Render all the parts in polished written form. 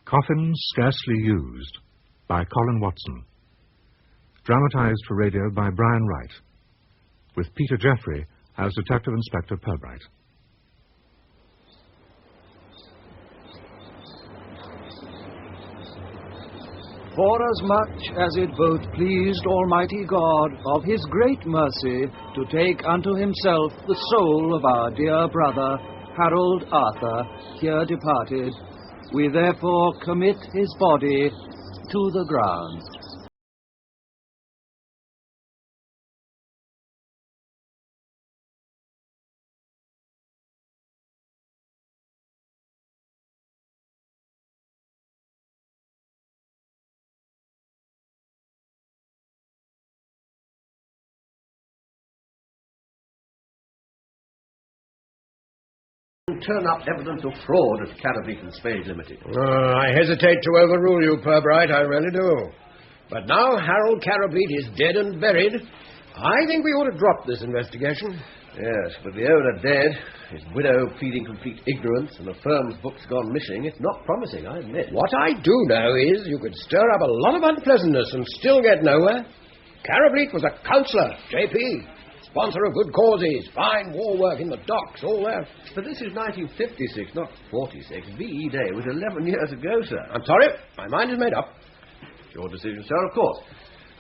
Coffin Scarcely Used by Colin Watson. Dramatized for radio by Brian Wright, with Peter Jeffrey as Detective Inspector Purbright. Forasmuch as it both pleased Almighty God of his great mercy to take unto himself the soul of our dear brother Harold Arthur, here departed, we therefore commit his body to the ground. Turn up evidence of fraud at Carableek and Spade Limited. I hesitate to overrule you, Purbright, I really do. But now Harold Carableek is dead and buried. I think we ought to drop this investigation. Yes, but the owner dead, his widow pleading complete ignorance, and the firm's books gone missing. It's not promising, I admit. What I do know is you could stir up a lot of unpleasantness and still get nowhere. Carableek was a counsellor, J.P., sponsor of good causes, fine war work in the docks, all that. But this is 1956, not 46. V.E. Day was 11 years ago, sir. I'm sorry, my mind is made up. Your decision, sir, of course.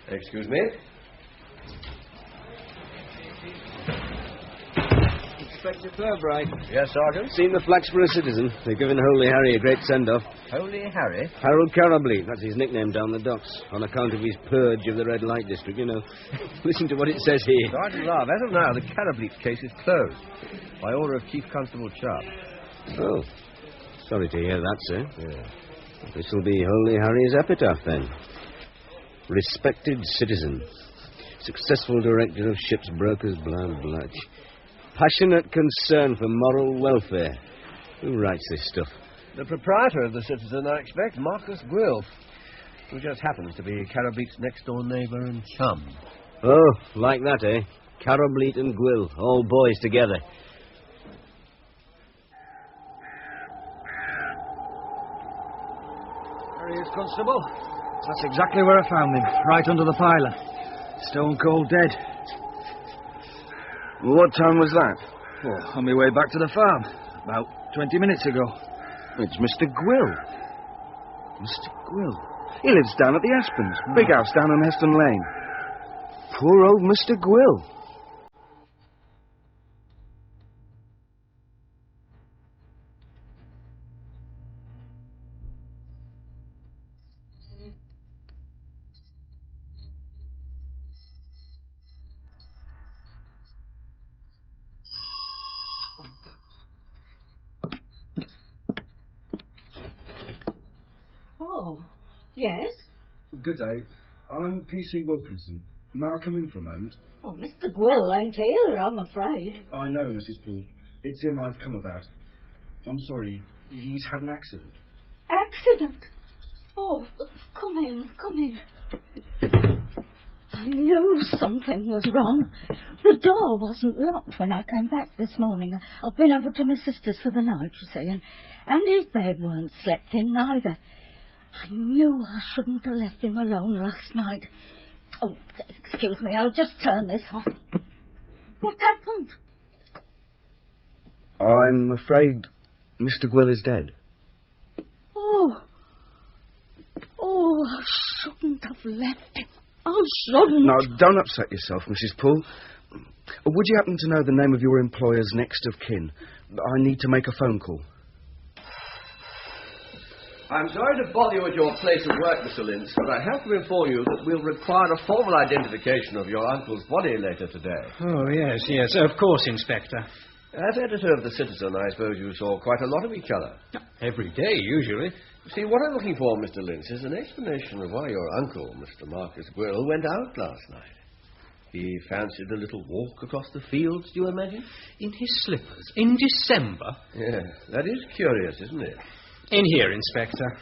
Excuse me. Inspector Purbright. Yes, Sergeant? Seen the flax for a citizen. They've given Holy Harry a great send-off. Holy Harry? Harold Carableek, that's his nickname down the docks, on account of his purge of the red light district, you know. Listen to what it says here. Sergeant Love, as of now, the Carableek case is closed by order of Chief Constable Sharp. Oh, sorry to hear that, sir. Yeah. This will be Holy Harry's epitaph, then. Respected citizen. Successful director of ships, brokers, blah, blah. Passionate concern for moral welfare. Who writes this stuff? The proprietor of the Citizen, I expect, Marcus Gwill, who just happens to be Carableek's next-door neighbour and chum. Oh, like that, eh? Carableek and Gwill, all boys together. There he is, Constable. That's exactly where I found him, right under the piler. Stone cold dead. What time was that? Oh, on my way back to the farm. About 20 minutes ago. It's Mr. Gwill. Mr. Gwill. He lives down at the Aspens. Big house down on Heston Lane. Poor old Mr. Gwill. Oh, yes? Good day. I'm P.C. Wilkinson. May I come in for a moment? Oh, Mr. Gwill ain't here, I'm afraid. I know, Mrs. Poole. It's him I've come about. I'm sorry. He's had an accident. Accident? Oh, come in, come in. I knew something was wrong. The door wasn't locked when I came back this morning. I've been over to my sister's for the night, you see, and his bed weren't slept in neither. I knew I shouldn't have left him alone last night. Oh, excuse me, I'll just turn this off. What happened? I'm afraid Mr. Gwill is dead. Oh, I shouldn't have left him. I shouldn't. Now, don't upset yourself, Mrs. Poole. Would you happen to know the name of your employer's next of kin? I need to make a phone call. I'm sorry to bother you at your place of work, Mr. Lynch, but I have to inform you that we'll require a formal identification of your uncle's body later today. Oh, yes, of course, Inspector. As editor of the Citizen, I suppose you saw quite a lot of each other. Every day, usually. See, what I'm looking for, Mr. Lynch, is an explanation of why your uncle, Mr. Marcus Gwill, went out last night. He fancied a little walk across the fields, do you imagine? In his slippers? In December? Yeah, that is curious, isn't it? In here, Inspector.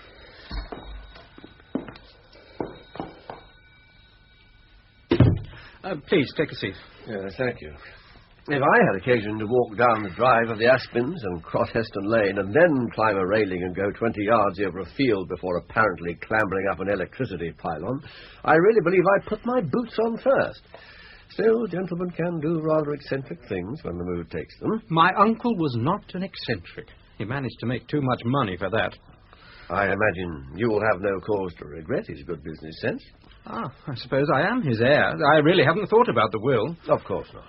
Please, take a seat. Yeah, thank you. If I had occasion to walk down the drive of the Aspens and cross Heston Lane and then climb a railing and go 20 yards over a field before apparently clambering up an electricity pylon, I really believe I'd put my boots on first. Still, gentlemen can do rather eccentric things when the mood takes them. My uncle was not an eccentric. He managed to make too much money for that. I imagine you will have no cause to regret his good business sense. Ah, I suppose I am his heir. I really haven't thought about the will. Of course not.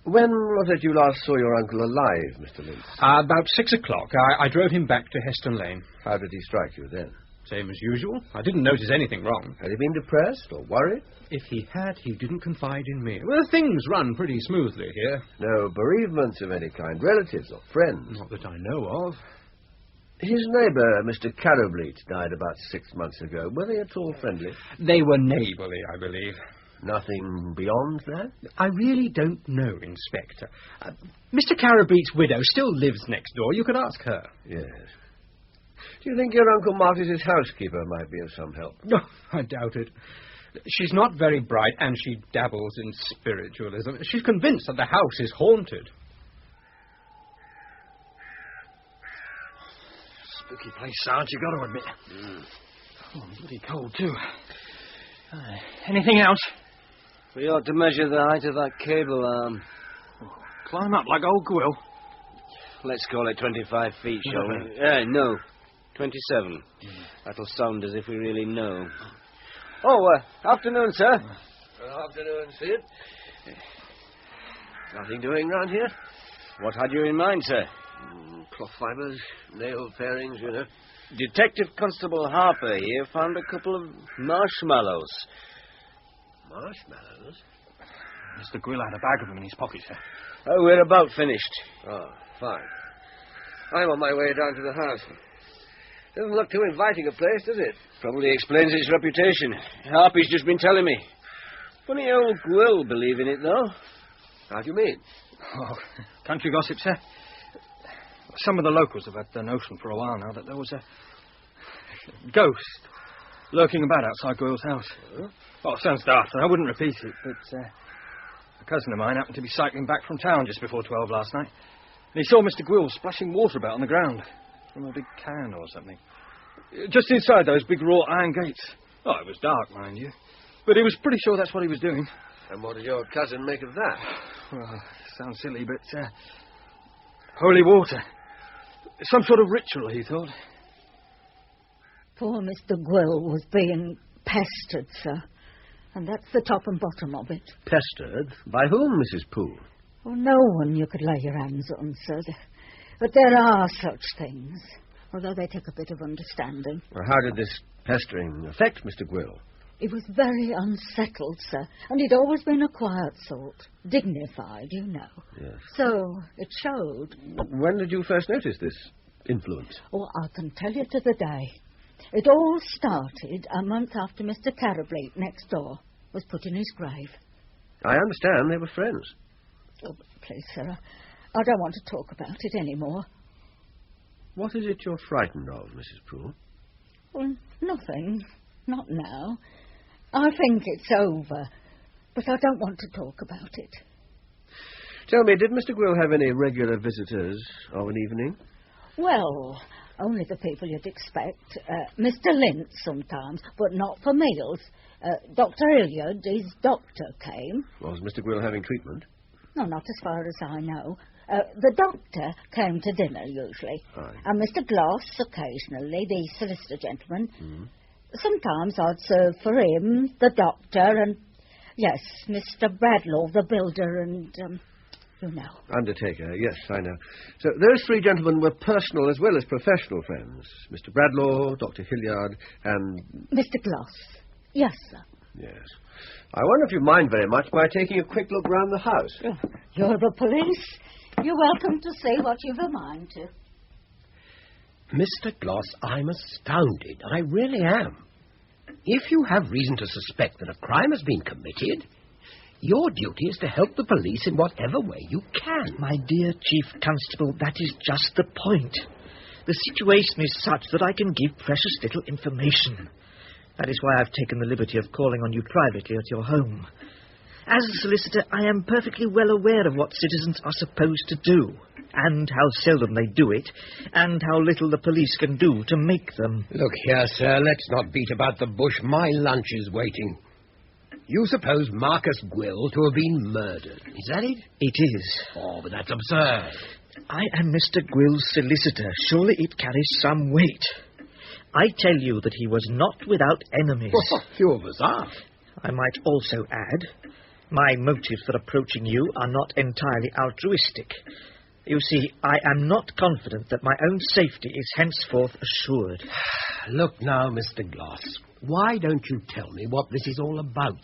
When was it you last saw your uncle alive, Mr. Lynch? About 6 o'clock. I drove him back to Heston Lane. How did he strike you then? Same as usual. I didn't notice anything wrong. Had he been depressed or worried? If he had, he didn't confide in me. Well, things run pretty smoothly here. No bereavements of any kind, relatives or friends? Not that I know of. His neighbour, Mr. Carrowbleat, died about 6 months ago. Were they at all friendly? They were neighbourly, I believe. Nothing beyond that? I really don't know, Inspector. Mr. Carrowbleat's widow still lives next door. You could ask her. Yes. Do you think your Uncle Marty's housekeeper might be of some help? No, I doubt it. She's not very bright, and she dabbles in spiritualism. She's convinced that the house is haunted. Spooky place, Sarge, you got to admit. Oh, bloody cold, too. Anything else? We ought to measure the height of that cable arm. Climb up like old Quill. Let's call it 25 feet, shall we? No, 27. That'll sound as if we really know. Oh, afternoon, sir. Afternoon, Sid. Nothing doing round here? What had you in mind, sir? Cloth fibres, nail fairings, you know. Detective Constable Harper here found a couple of marshmallows. Marshmallows? Mr. Grill had a bag of them in his pocket, sir. Oh, we're about finished. Oh, fine. I'm on my way down to the house. Doesn't look too inviting a place, does it? Probably explains its reputation. Harpy's just been telling me. Funny old Quill believe in it, though. How do you mean? Oh, country gossip, sir. Some of the locals have had the notion for a while now that there was a ghost lurking about outside Gwill's house. Oh, it sounds daft, and I wouldn't repeat it, but a cousin of mine happened to be cycling back from town just before 12 last night, and he saw Mr. Gwill splashing water about on the ground from a big can or something. Just inside those big wrought iron gates. Oh, it was dark, mind you, but he was pretty sure that's what he was doing. And what did your cousin make of that? Well, it sounds silly, but holy water. Some sort of ritual, he thought. Poor Mr. Gwill was being pestered, sir. And that's the top and bottom of it. Pestered? By whom, Mrs. Poole? Well, no one you could lay your hands on, sir. But there are such things, although they take a bit of understanding. Well, how did this pestering affect Mr. Gwill? He was very unsettled, sir, and he'd always been a quiet sort. Dignified, you know. Yes. So it showed. When did you first notice this influence? Oh, I can tell you to the day. It all started a month after Mr. Carrowbleat next door was put in his grave. I understand they were friends. Oh, please, sir, I don't want to talk about it anymore. What is it you're frightened of, Mrs. Poole? Well, nothing. Not now. I think it's over, but I don't want to talk about it. Tell me, did Mr. Gwill have any regular visitors of an evening? Well, only the people you'd expect. Mr. Lynch sometimes, but not for meals. Dr. Hilliard, his doctor, came. Was Mr. Gwill having treatment? No, not as far as I know. The doctor came to dinner, usually. Aye. And Mr. Gloss, occasionally, the solicitor gentleman. Mm. Sometimes I'd serve for him, the doctor, and, yes, Mr. Bradlaugh, the builder, and, you know. Undertaker, yes, I know. So those three gentlemen were personal as well as professional friends. Mr. Bradlaugh, Dr. Hilliard, and... Mr. Gloss. Yes, sir. Yes. I wonder if you mind very much by taking a quick look round the house. Oh, you're the police. You're welcome to say what you've a mind to. Mr. Gloss, I'm astounded. I really am. If you have reason to suspect that a crime has been committed, your duty is to help the police in whatever way you can. My dear Chief Constable, that is just the point. The situation is such that I can give precious little information. That is why I've taken the liberty of calling on you privately at your home. As a solicitor, I am perfectly well aware of what citizens are supposed to do, and how seldom they do it, and how little the police can do to make them. Look here, sir, let's not beat about the bush. My lunch is waiting. You suppose Marcus Gwill to have been murdered. Is that it? It is. Oh, but that's absurd. I am Mr. Gwill's solicitor. Surely it carries some weight. I tell you that he was not without enemies. Well, few of us are. I might also add, my motives for approaching you are not entirely altruistic. You see, I am not confident that my own safety is henceforth assured. Look now, Mr. Gloss, why don't you tell me what this is all about?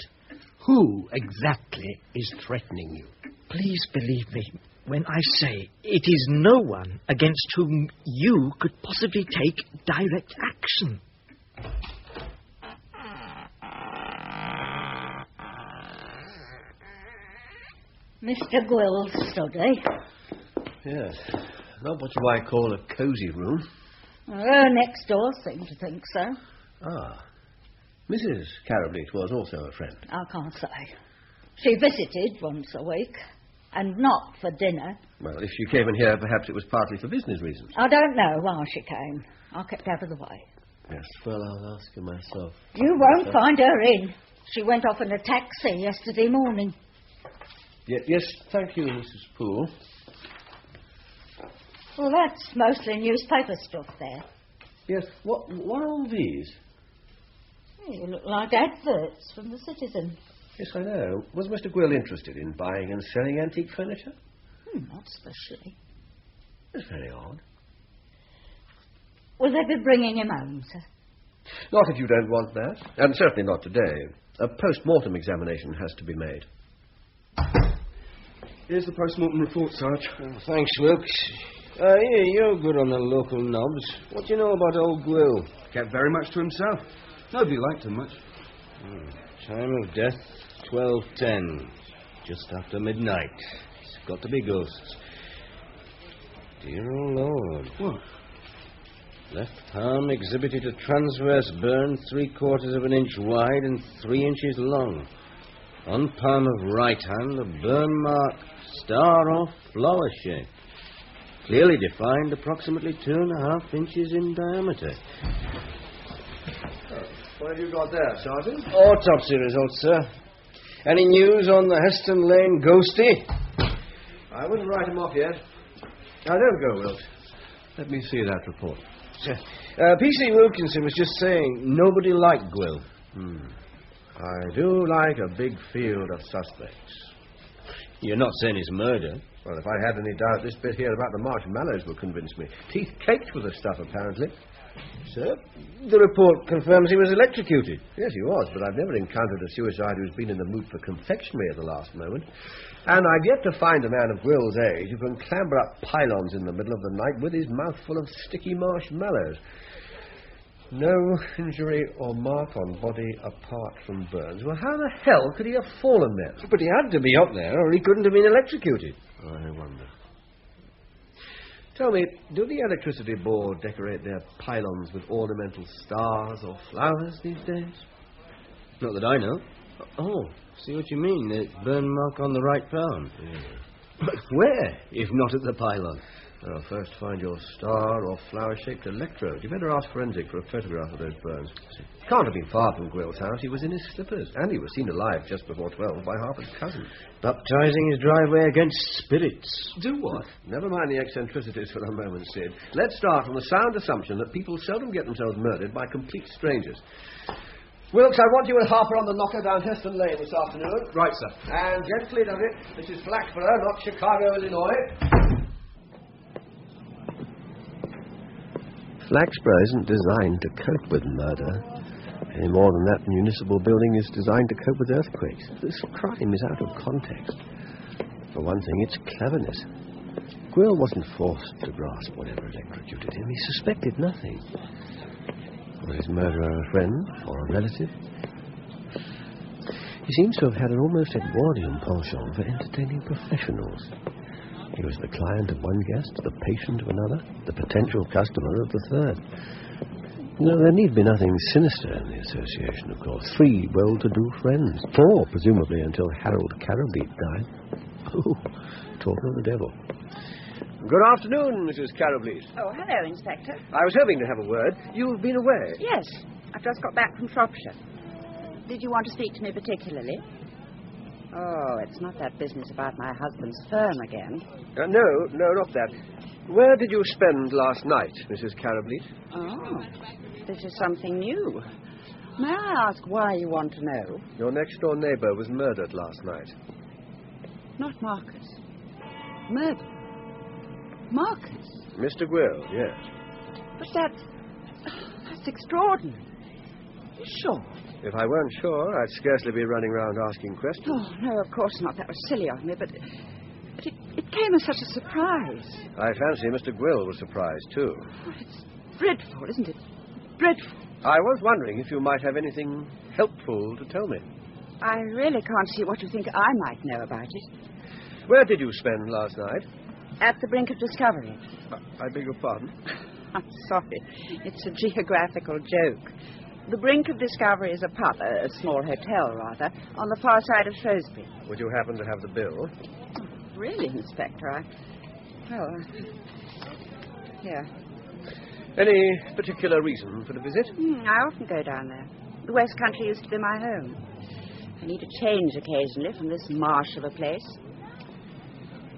Who exactly is threatening you? Please believe me when I say it is no one against whom you could possibly take direct action. Mr. Gwill's study. Yes. Not what you might call a cosy room. Her next door seemed to think so. Ah. Mrs. Carableet was also a friend. I can't say. She visited once a week, and not for dinner. Well, if she came in here, perhaps it was partly for business reasons. I don't know why she came. I kept out of the way. Yes, well, I'll ask her myself. You won't find her in. She went off in a taxi yesterday morning. Yes, thank you, Mrs. Poole. Well, that's mostly newspaper stuff there. Yes, what are all these? You look like adverts from the Citizen. Yes, I know. Was Mr. Gwill interested in buying and selling antique furniture? Not especially. That's very odd. Will they be bringing him home, sir? Not if you don't want that. And certainly not today. A post-mortem examination has to be made. Here's the post-mortem report, Sarge. Thanks, Wilkes. You're good on the local knobs. What do you know about old Gwill? Kept very much to himself. Nobody liked him much. Time of death, 12:10. Just after midnight. It's got to be ghosts. Dear old Lord. What? Left palm exhibited a transverse burn 3/4 of an inch wide and 3 inches long. On palm of right hand, a burn mark, star or flower shape. Clearly defined, approximately 2.5 inches in diameter. What have you got there, Sergeant? Autopsy results, sir. Any news on the Heston Lane ghostie? I wouldn't write him off yet. Now, don't go, Wilkes. Let me see that report. Sir, P.C. Wilkinson was just saying nobody liked Gwill. I do like a big field of suspects. You're not saying it's murder? Well, if I had any doubt, this bit here about the marshmallows would convince me. Teeth caked with the stuff, apparently. Sir, the report confirms he was electrocuted. Yes, he was, but I've never encountered a suicide who's been in the mood for confectionery at the last moment. And I've yet to find a man of Gwill's age who can clamber up pylons in the middle of the night with his mouth full of sticky marshmallows. No injury or mark on body apart from burns. Well, how the hell could he have fallen there? But he had to be up there, or he couldn't have been electrocuted. I wonder. Tell me, do the electricity board decorate their pylons with ornamental stars or flowers these days? Not that I know. Oh, see what you mean. The burn mark on the right palm. Yeah. But where, if not at the pylon? Well, first find your star or flower-shaped electrode. You better ask Forensic for a photograph of those burns. Can't have been far from Gwill's house. He was in his slippers, and he was seen alive just before 12 by Harper's cousin. Baptizing his driveway against spirits. Do what? Never mind the eccentricities for a moment, Sid. Let's start from the sound assumption that people seldom get themselves murdered by complete strangers. Wilkes, I want you with Harper on the knocker down Heston Lane this afternoon. Right, sir. And gently does it. This is Flaxborough, not Chicago, Illinois. Flaxborough isn't designed to cope with murder, any more than that municipal building is designed to cope with earthquakes. This crime is out of context. For one thing, it's cleverness. Gwill wasn't forced to grasp whatever electrocuted him. He suspected nothing. Was his murderer a friend or a relative? He seems to have had an almost Edwardian penchant for entertaining professionals. He was the client of one guest, the patient of another, the potential customer of the third. No, there need be nothing sinister in the association, of course. 3 well-to-do friends. 4, presumably, until Harold Carrowbeat died. Oh, talk of the devil. Good afternoon, Mrs. Carrowbeat. Oh, hello, Inspector. I was hoping to have a word. You've been away. Yes, I've just got back from Shropshire. Did you want to speak to me particularly? Oh, it's not that business about my husband's firm again. No, not that. Where did you spend last night, Mrs. Carrowbeat? Oh, this is something new. May I ask why you want to know? Your next-door neighbour was murdered last night. Not Marcus. Murder? Marcus? Mr. Gwill, yes. But that's extraordinary. You sure? If I weren't sure, I'd scarcely be running around asking questions. Oh, no, of course not. That was silly of me, but it came as such a surprise. I fancy Mr. Gwill was surprised, too. Oh, it's dreadful, isn't it? Dreadful. I was wondering if you might have anything helpful to tell me. I really can't see what you think I might know about it. Where did you spend last night? At the brink of discovery. I beg your pardon? I'm sorry. It's a geographical joke. The brink of discovery is a pub, a small hotel, rather, on the far side of Shrewsbury. Would you happen to have the bill? Oh, really, Inspector? Here. Any particular reason for the visit? I often go down there. The West Country used to be my home. I need a change occasionally from this marsh of a place.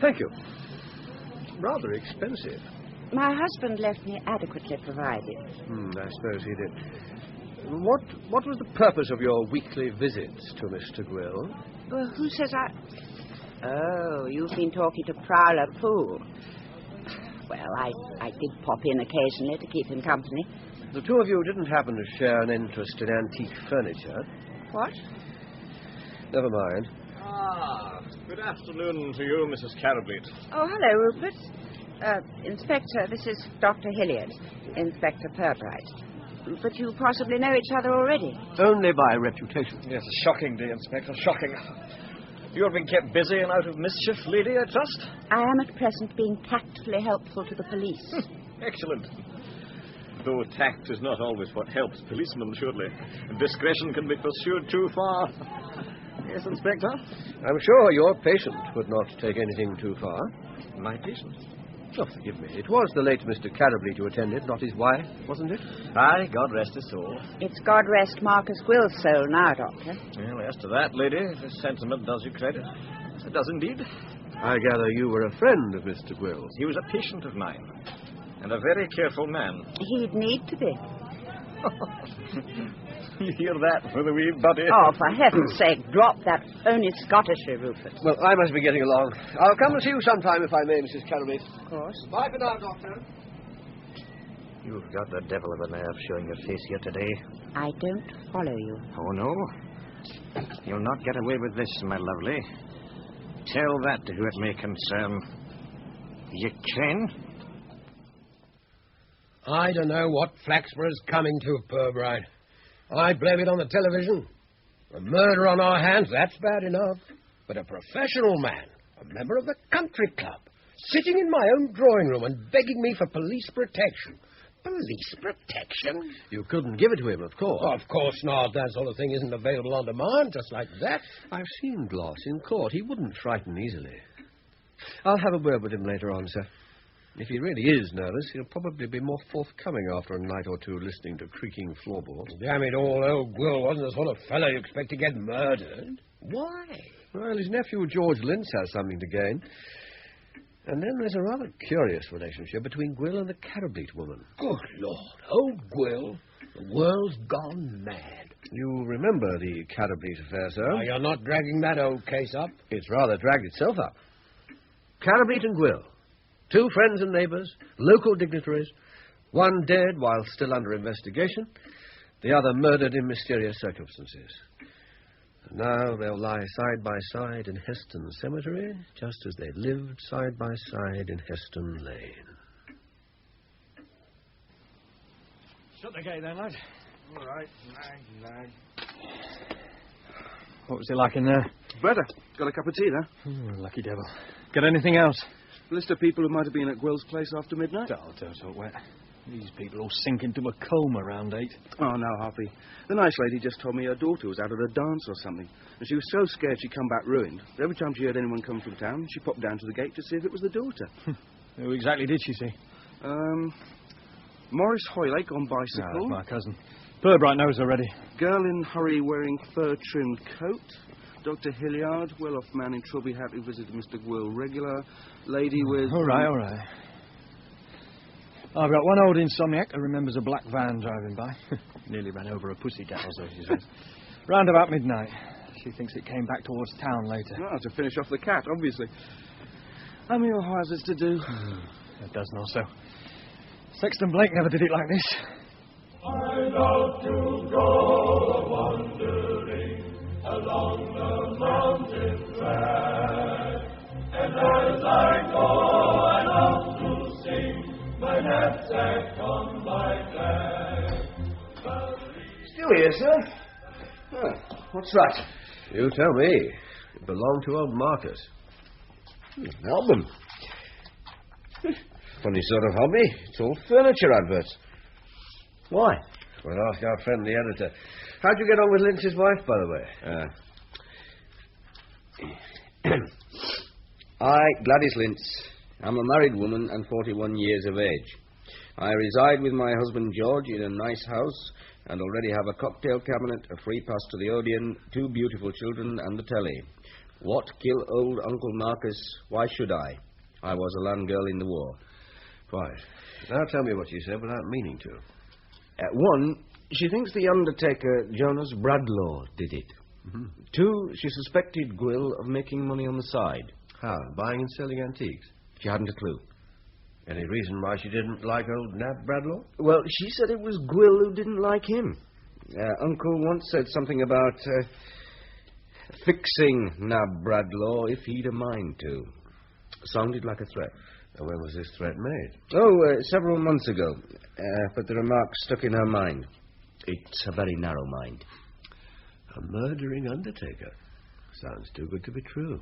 Thank you. Rather expensive. My husband left me adequately provided. I suppose he did. What was the purpose of your weekly visits to Mr. Gwill? Well, who says Oh, you've been talking to Prowler Poole. Well, I did pop in occasionally to keep him company. The two of you didn't happen to share an interest in antique furniture. What? Never mind. Good afternoon to you, Mrs. Carrowbeat. Oh, hello, Rupert. Inspector, this is Dr. Hilliard, Inspector Purbright. But you possibly know each other already. Only by reputation. Yes, a shocking day, Inspector, shocking. You have been kept busy and out of mischief, lady, I trust? I am at present being tactfully helpful to the police. Excellent. Though tact is not always what helps policemen, surely. Discretion can be pursued too far. Yes, Inspector? I'm sure your patient would not take anything too far. My patient? Oh, forgive me. It was the late Mr. Carrowbeat you attended, not his wife, wasn't it? Aye, God rest his soul. It's God rest Marcus Gwill's soul now, Doctor. Well, as to that, lady, this sentiment does you credit. It does indeed. I gather you were a friend of Mr. Gwill's. He was a patient of mine, and a very careful man. He'd need to be. You hear that for the wee buddy? Oh, for heaven's sake, drop that phony Scottishry, Rupert. Well, I must be getting along. I'll come and see you sometime, if I may, Mrs. Carrowbeat. Of course. Bye for now, Doctor. You've got the devil of a nerve showing your face here today. I don't follow you. Oh, no? You'll not get away with this, my lovely. Tell that to who it may concern. You can? I don't know what Flaxborough's coming to, Purbright. I blame it on the television. A murder on our hands, that's bad enough. But a professional man, a member of the country club, sitting in my own drawing room and begging me for police protection. Police protection? You couldn't give it to him, of course. Of course not. That sort of thing isn't available on demand, just like that. I've seen Gloss in court. He wouldn't frighten easily. I'll have a word with him later on, sir. If he really is nervous, he'll probably be more forthcoming after a night or two listening to creaking floorboards. Damn it all, old Gwill wasn't the sort of fellow you expect to get murdered. Why? Well, his nephew George Lynch has something to gain. And then there's a rather curious relationship between Gwill and the Carrowbeat woman. Good Lord, old Gwill, the world's gone mad. You remember the Carrowbeat affair, sir? Now, you're not dragging that old case up. It's rather dragged itself up. Carrowbeat and Gwill. 2 friends and neighbours, local dignitaries, one dead while still under investigation, the other murdered in mysterious circumstances. And now they'll lie side by side in Heston Cemetery, just as they lived side by side in Heston Lane. Shut the gate then, lad. All right, nag. What was it like in there? Better. Got a cup of tea there? Oh, lucky devil. Got anything else? List of people who might have been at Gwill's place after midnight? Don't talk wet. These people all sink into a coma around 8. Oh, no, Harvey. The nice lady just told me her daughter was out at a dance or something, and she was so scared she'd come back ruined. Every time she heard anyone come from town, she popped down to the gate to see if it was the daughter. Who exactly did she see? Morris Hoylake on bicycle. That's my cousin. Purbright knows already. Girl in hurry wearing fur-trimmed coat. Dr. Hilliard, well-off man in Trubby hat who visited Mr. Gwill regular. Lady with... All right. I've got one old insomniac who remembers a black van driving by. Nearly ran over a pussycat or so, she says. Round about midnight. She thinks it came back towards town later. Well, to finish off the cat, obviously. How many more houses to do? A dozen or so. Sexton Blake never did it like this. I love to go wandering along the mountain track, and as I go I love to sing my knapsack on my back. Still here, sir? What's that? You tell me. It belonged to old Marcus. An album. Funny sort of hobby. It's all furniture adverts. Why? We'll ask our friend the editor. How'd you get on with Lynch's wife, by the way? I, Gladys Lynch, am a married woman and 41 years of age. I reside with my husband George in a nice house and already have a cocktail cabinet, a free pass to the Odeon, 2 beautiful children and a telly. What kill old Uncle Marcus? Why should I? I was a land girl in the war. Right. Now tell me what you said without meaning to. One, she thinks the undertaker, Jonas Bradlaugh, did it. Mm-hmm. 2, she suspected Gwill of making money on the side. How? Buying and selling antiques? She hadn't a clue. Any reason why she didn't like old Nab Bradlaugh? Well, she said it was Gwill who didn't like him. Uncle once said something about fixing Nab Bradlaugh if he'd a mind to. Sounded like a threat. And when was this threat made? Several months ago. But the remark stuck in her mind. It's a very narrow mind. A murdering undertaker. Sounds too good to be true.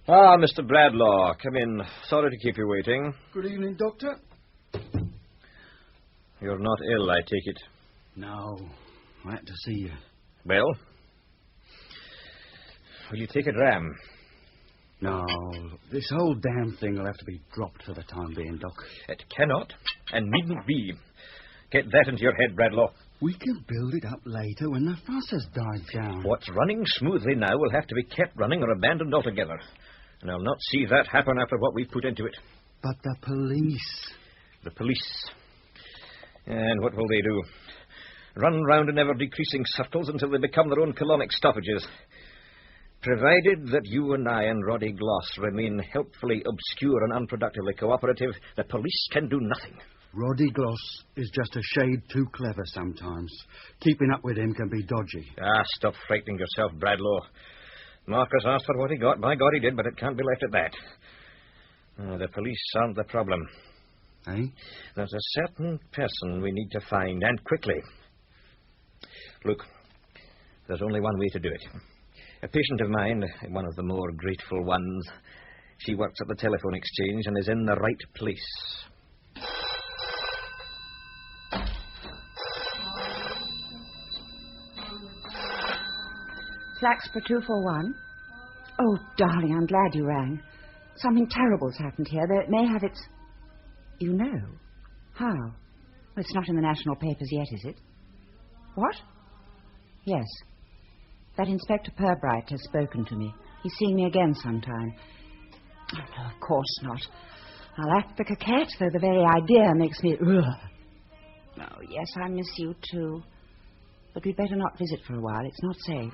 Ah, Mr. Bradlaugh, come in. Sorry to keep you waiting. Good evening, Doctor. You're not ill, I take it. No. Glad to see you. Well? Will you take a dram? No. This whole damn thing will have to be dropped for the time being, Doc. It cannot and needn't be. Get that into your head, Bradlaugh. We can build it up later when the fuss has died down. What's running smoothly now will have to be kept running or abandoned altogether. And I'll not see that happen after what we've put into it. But the police... The police. And what will they do? Run round in ever-decreasing circles until they become their own colonic stoppages. Provided that you and I and Roddy Gloss remain helpfully obscure and unproductively cooperative, the police can do nothing. Roddy Gloss is just a shade too clever sometimes. Keeping up with him can be dodgy. Ah, stop frightening yourself, Bradlaugh. Marcus asked for what he got. By God, he did, but it can't be left at that. The police aren't the problem. Eh? There's a certain person we need to find, and quickly. Look, there's only one way to do it. A patient of mine, one of the more grateful ones, she works at the telephone exchange and is in the right place. Flaxborough 241. Oh, darling, I'm glad you rang. Something terrible's happened here, though it may have its... You know? How? Well, it's not in the national papers yet, is it? What? Yes. That Inspector Purbright has spoken to me. He's seeing me again sometime. Oh, no, of course not. I'll act like a cat, though the very idea makes me... Ugh. Oh, yes, I miss you, too. But we'd better not visit for a while. It's not safe.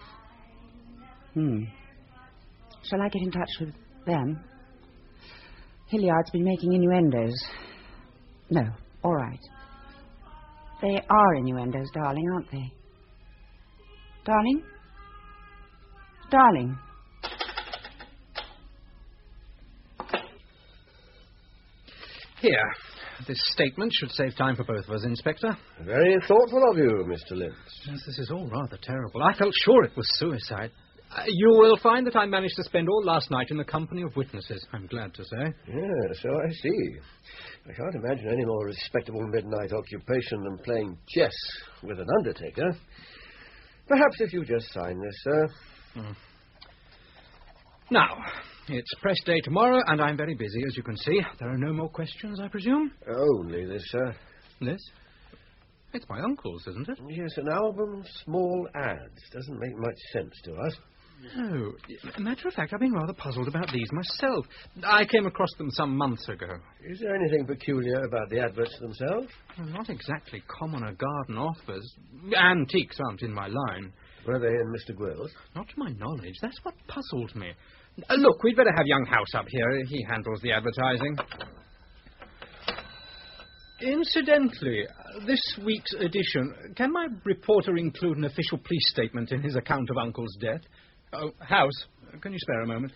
Shall I get in touch with them? Hilliard's been making innuendos. No, all right. They are innuendos, darling, aren't they? Darling? Darling? Here. This statement should save time for both of us, Inspector. Very thoughtful of you, Mr. Lynch. Yes, this is all rather terrible. I felt sure it was suicide. You will find that I managed to spend all last night in the company of witnesses, I'm glad to say. Yeah, so I see. I can't imagine any more respectable midnight occupation than playing chess with an undertaker. Perhaps if you just sign this, sir. Now, it's press day tomorrow, and I'm very busy, as you can see. There are no more questions, I presume? Only this, sir. This? It's my uncle's, isn't it? Yes, an album of small ads. Doesn't make much sense to us. No. Matter of fact, I've been rather puzzled about these myself. I came across them some months ago. Is there anything peculiar about the adverts themselves? Well, not exactly commoner garden offers. Antiques aren't in my line. Were they in Mr. Gwill's? Not to my knowledge. That's what puzzled me. Look, we'd better have young House up here. He handles the advertising. Incidentally, this week's edition, can my reporter include an official police statement in his account of Uncle's death? Oh, House, can you spare a moment?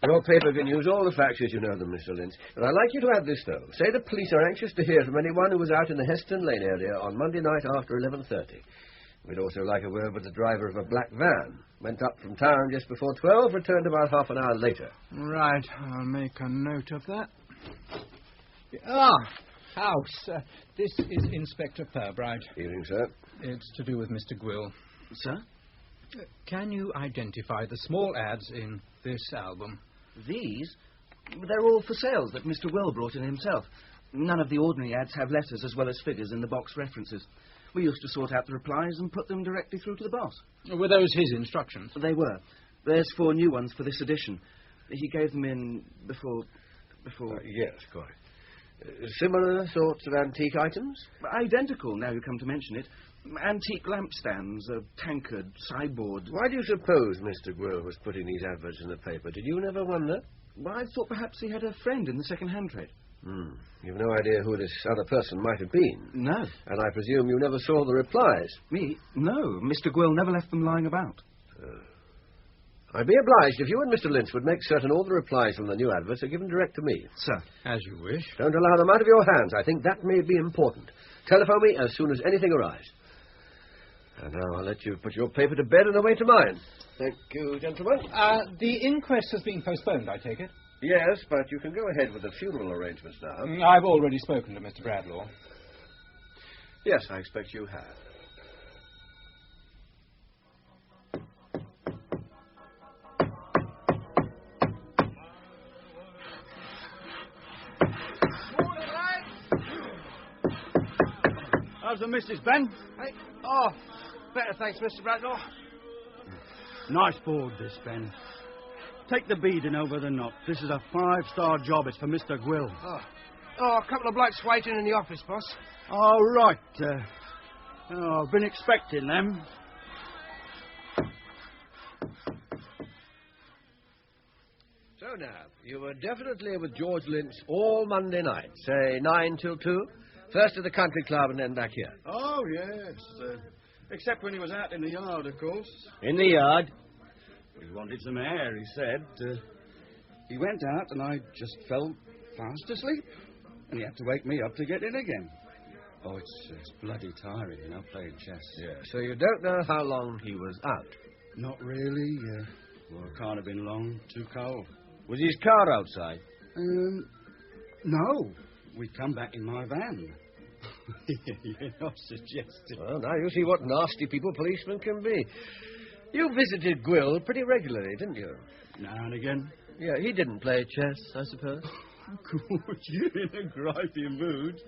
Your paper can use all the facts as you know them, Mr. Lynch. But I'd like you to add this, though. Say the police are anxious to hear from anyone who was out in the Heston Lane area on Monday night after 11:30. We'd also like a word with the driver of a black van. Went up from town just before 12, returned about half an hour later. Right, I'll make a note of that. House, this is Inspector Purbright. Evening, sir. It's to do with Mr. Gwill. Sir? Can you identify the small ads in this album? These? They're all for sales that Mr. Well brought in himself. None of the ordinary ads have letters as well as figures in the box references. We used to sort out the replies and put them directly through to the boss. Were those his instructions? They were. There's 4 new ones for this edition. He gave them in before... Yes, quite. Similar sorts of antique items? Identical, now you come to mention it. Antique lampstands, a tankard, sideboard. Why do you suppose Mr. Gwill was putting these adverts in the paper? Did you never wonder? Well, I thought perhaps he had a friend in the second-hand trade. You've no idea who this other person might have been? No. And I presume you never saw the replies? Me? No. Mr. Gwill never left them lying about. I'd be obliged if you and Mr. Lynch would make certain all the replies from the new adverts are given direct to me. Sir. As you wish. Don't allow them out of your hands. I think that may be important. Telephone me as soon as anything arrives. And now I'll let you put your paper to bed and away to mine. Thank you, gentlemen. The inquest has been postponed, I take it? Yes, but you can go ahead with the funeral arrangements now. I've already spoken to Mr. Bradlaugh. Yes, I expect you have. How's the missus, Ben? Hey. Oh, better, thanks, Mr. Bradlaugh. Nice board, this, Ben. Take the beading over the knot. This is a 5-star job. It's for Mr. Gwill. Oh, a couple of blokes waiting in the office, boss. All right. I've been expecting them. So now, you were definitely with George Lynch all Monday night, say 9 till 2? First at the country club and then back here. Oh, yes. Except when he was out in the yard, of course. In the yard? He wanted some air, he said. He went out and I just fell fast asleep. And he had to wake me up to get in again. Oh, it's bloody tiring, playing chess. Yeah, so you don't know how long he was out? Not really. Well, it can't have been long. Too cold. Was his car outside? No. We come back in my van. You're not suggesting. Well, now you see what nasty people policemen can be. You visited Gwill pretty regularly, didn't you? Now and again. Yeah, he didn't play chess, I suppose. Of course, you're in a gripey mood.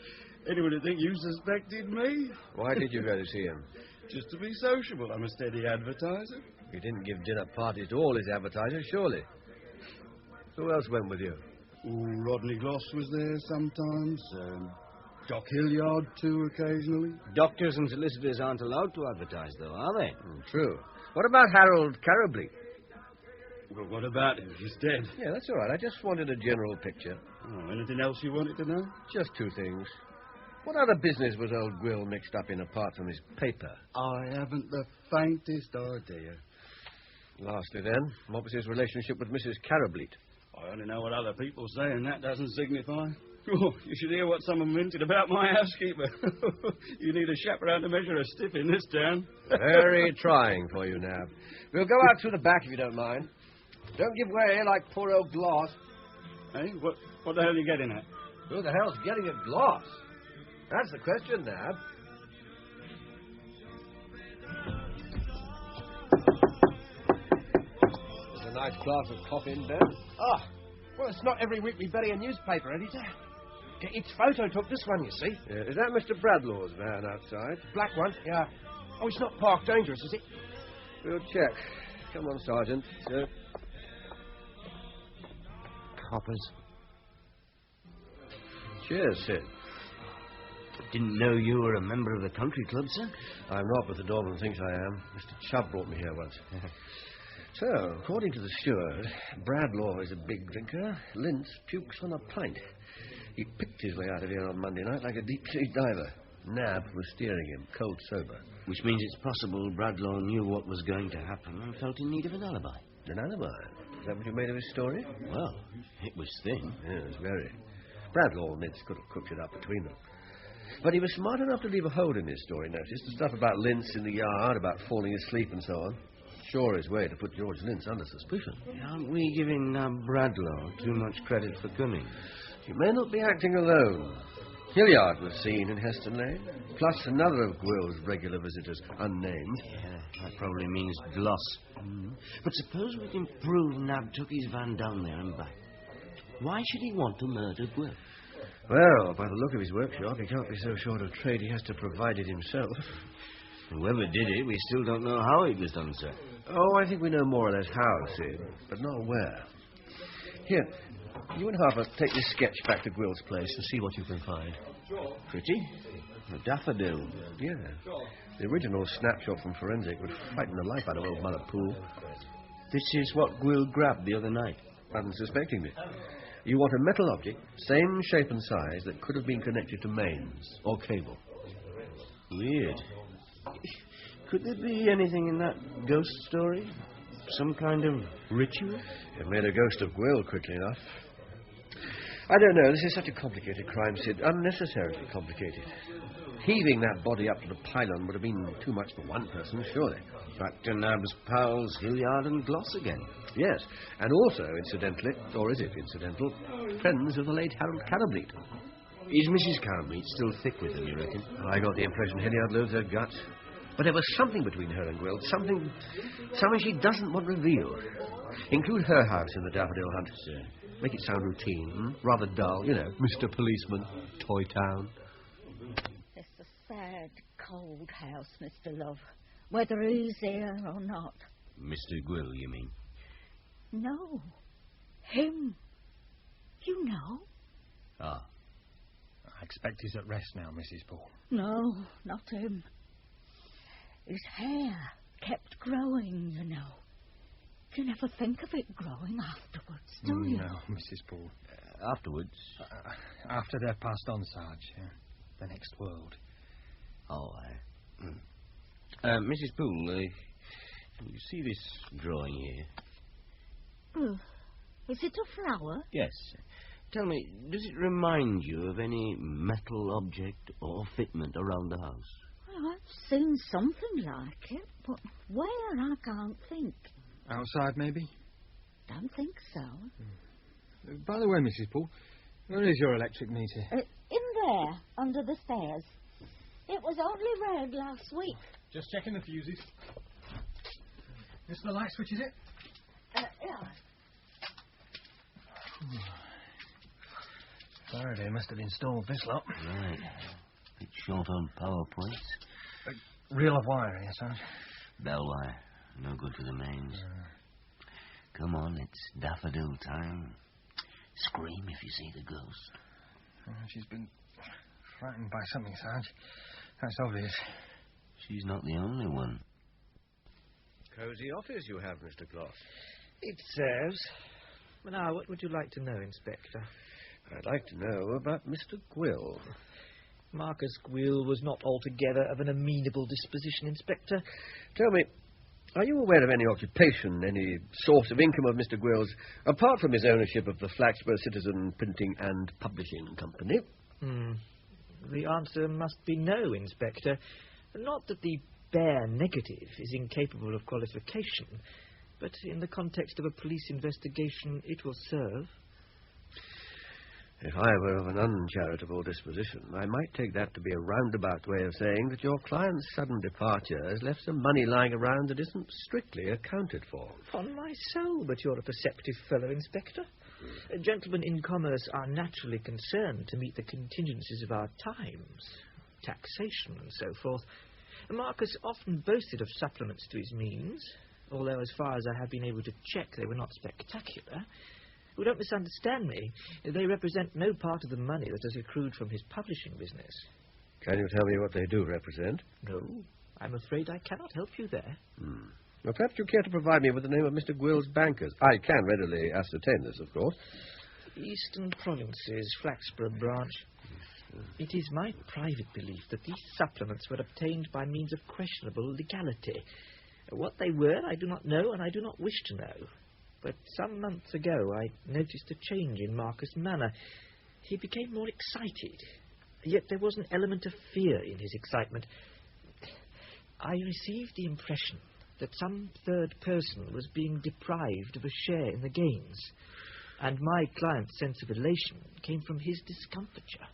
Anyone would think you suspected me. Why did you go to see him? Just to be sociable. I'm a steady advertiser. He didn't give dinner parties to all his advertisers, surely. Who else went with you? Rodney Gloss was there sometimes. Doc Hilliard, too, occasionally. Doctors and solicitors aren't allowed to advertise, though, are they? True. What about Harold Carableek? Well, what about him? He's dead. Yeah, that's all right. I just wanted a general picture. Oh, anything else you wanted to know? Just 2 things. What other business was old Gwill mixed up in apart from his paper? I haven't the faintest idea. Lastly, then, what was his relationship with Mrs. Carableek? I only know what other people say, and that doesn't signify. Oh, you should hear what some of them hinted about my housekeeper. You need a chaperone to measure a stiff in this town. Very trying for you, Nab. We'll go out through the back if you don't mind. Don't give way like poor old Gloss. Hey, what the hell are you getting at? Who the hell's getting at Gloss? That's the question, Nab. There's a nice glass of coffee in bed. Ah, well, it's not every week we bury a newspaper editor. It's photo took this one, you see. Is that Mr. Bradlaw's van outside? Black one, yeah. Oh, it's not parked dangerous, is it? We'll check. Come on, Sergeant. Coppers. Cheers, Sid. Didn't know you were a member of the country club, sir. I'm not, but the doorman thinks I am. Mr. Chubb brought me here once. So, according to the steward, Bradlaw is a big drinker. Lintz pukes on a pint. He picked his way out of here on Monday night like a deep-sea diver. Nab was steering him, cold sober. Which means it's possible Bradlaw knew what was going to happen and felt in need of an alibi. An alibi? Is that what you made of his story? Well, it was thin. Yes, very. Bradlaw and Lintz could have cooked it up between them. But he was smart enough to leave a hole in his story, notice. The stuff about Lintz in the yard, about falling asleep and so on. Sure his way to put George Lintz under suspicion. Aren't we giving Bradlaw too much credit for cunning? He may not be acting alone. Hilliard was seen in Heston Lane, plus another of Gwill's regular visitors, unnamed. Yeah, that probably means Gloss. But suppose we can prove Nab took his van down there and back. Why should he want to murder Gwill? Well, by the look of his workshop, he can't be so short of trade he has to provide it himself. Whoever did it, we still don't know how it was done, sir. Oh, I think we know more or less how, Sid, but not where. Here, you and Harper take this sketch back to Gwill's place and see what you can find. Pretty. A daffodil. Yeah. The original snapshot from Forensic would frighten the life out of old Mother Poole. This is what Gwill grabbed the other night. Unsuspectingly. You want a metal object, same shape and size, that could have been connected to mains or cable. Weird. Could there be anything in that ghost story? Some kind of ritual? It made a ghost of Gwill quickly enough. I don't know. This is such a complicated crime, Sid. Unnecessarily complicated. Heaving that body up to the pylon would have been too much for one person, surely. Back to Nab's pals Hilliard and Gloss again. Yes, and also, incidentally, or is it incidental, friends of the late Harold Carableet. Is Mrs. Carableet still thick with him, you reckon? I got the impression Hilliard loathed her guts. But there was something between her and Gwill, something she doesn't want revealed. Include her house in the daffodil hunt. Make it sound routine, rather dull, you know, Mr. Policeman, Toy Town. It's a sad, cold house, Mr. Love, whether he's there or not. Mr. Gwill, you mean? No, him. You know. Ah. I expect he's at rest now, Mrs. Poole. No, not him. His hair kept growing, you know. You never think of it growing afterwards, do you? No, Mrs. Poole. Afterwards? After they're passed on, Sarge. The next world. Oh, Mrs. Poole, you see this drawing here? Is it a flower? Yes. Tell me, does it remind you of any metal object or fitment around the house? Well, I've seen something like it, but where I can't think. Outside, maybe? Don't think so. By the way, Mrs. Poole, where is your electric meter? In there, under the stairs. It was only read last week. Just checking the fuses. This the light switch, is it? Yeah. Faraday must have installed this lot. Right. Bit short on power points. Reel of wire here, Sarge. Bell wire. No good for the mains. Come on, it's daffodil time. Scream if you see the ghost. She's been frightened by something, Sarge. That's obvious. She's not the only one. Cosy office you have, Mr. Gloss. It serves. Now, what would you like to know, Inspector? I'd like to know about Mr. Gwill. Marcus Gwill was not altogether of an amenable disposition, Inspector. Tell me, Are you aware of any occupation, any source of income of Mr. Gwill's, apart from his ownership of the Flaxborough Citizen Printing and Publishing Company? The answer must be no, Inspector. Not that the bare negative is incapable of qualification, but in the context of a police investigation, it will serve. If I were of an uncharitable disposition, I might take that to be a roundabout way of saying that your client's sudden departure has left some money lying around that isn't strictly accounted for. Upon my soul, but you're a perceptive fellow, Inspector. Gentlemen in commerce are naturally concerned to meet the contingencies of our times, taxation and so forth. Marcus often boasted of supplements to his means, although as far as I have been able to check, they were not spectacular. Oh, don't misunderstand me. They represent no part of the money that has accrued from his publishing business. Can you tell me what they do represent? No, I'm afraid I cannot help you there. Well, perhaps you care to provide me with the name of Mr. Gwill's bankers. I can readily ascertain this, of course. Eastern Provinces, Flaxborough branch. It is my private belief that these supplements were obtained by means of questionable legality. What they were, I do not know, and I do not wish to know. But some months ago, I noticed a change in Marcus' manner. He became more excited, yet there was an element of fear in his excitement. I received the impression that some third person was being deprived of a share in the gains, and my client's sense of elation came from his discomfiture.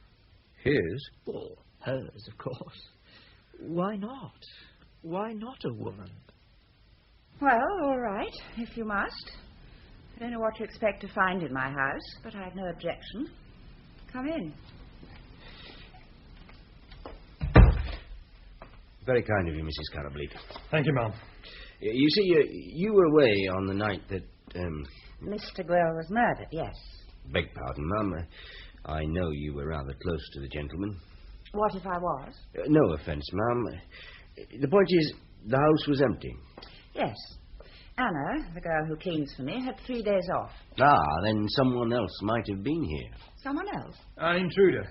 His? Well, hers, of course. Why not? Why not a woman? Well, all right, if you must. I don't know what you expect to find in my house, but I've no objection. Come in. Very kind of you, Mrs. Carableek. Thank you, ma'am. You see, you were away on the night that, Mr. Gwill was murdered, yes. Beg pardon, ma'am. I know you were rather close to the gentleman. What if I was? No offence, ma'am. The point is, the house was empty. Yes. Anna, the girl who cleans for me, had 3 days off. Ah, then someone else might have been here. Someone else? An intruder.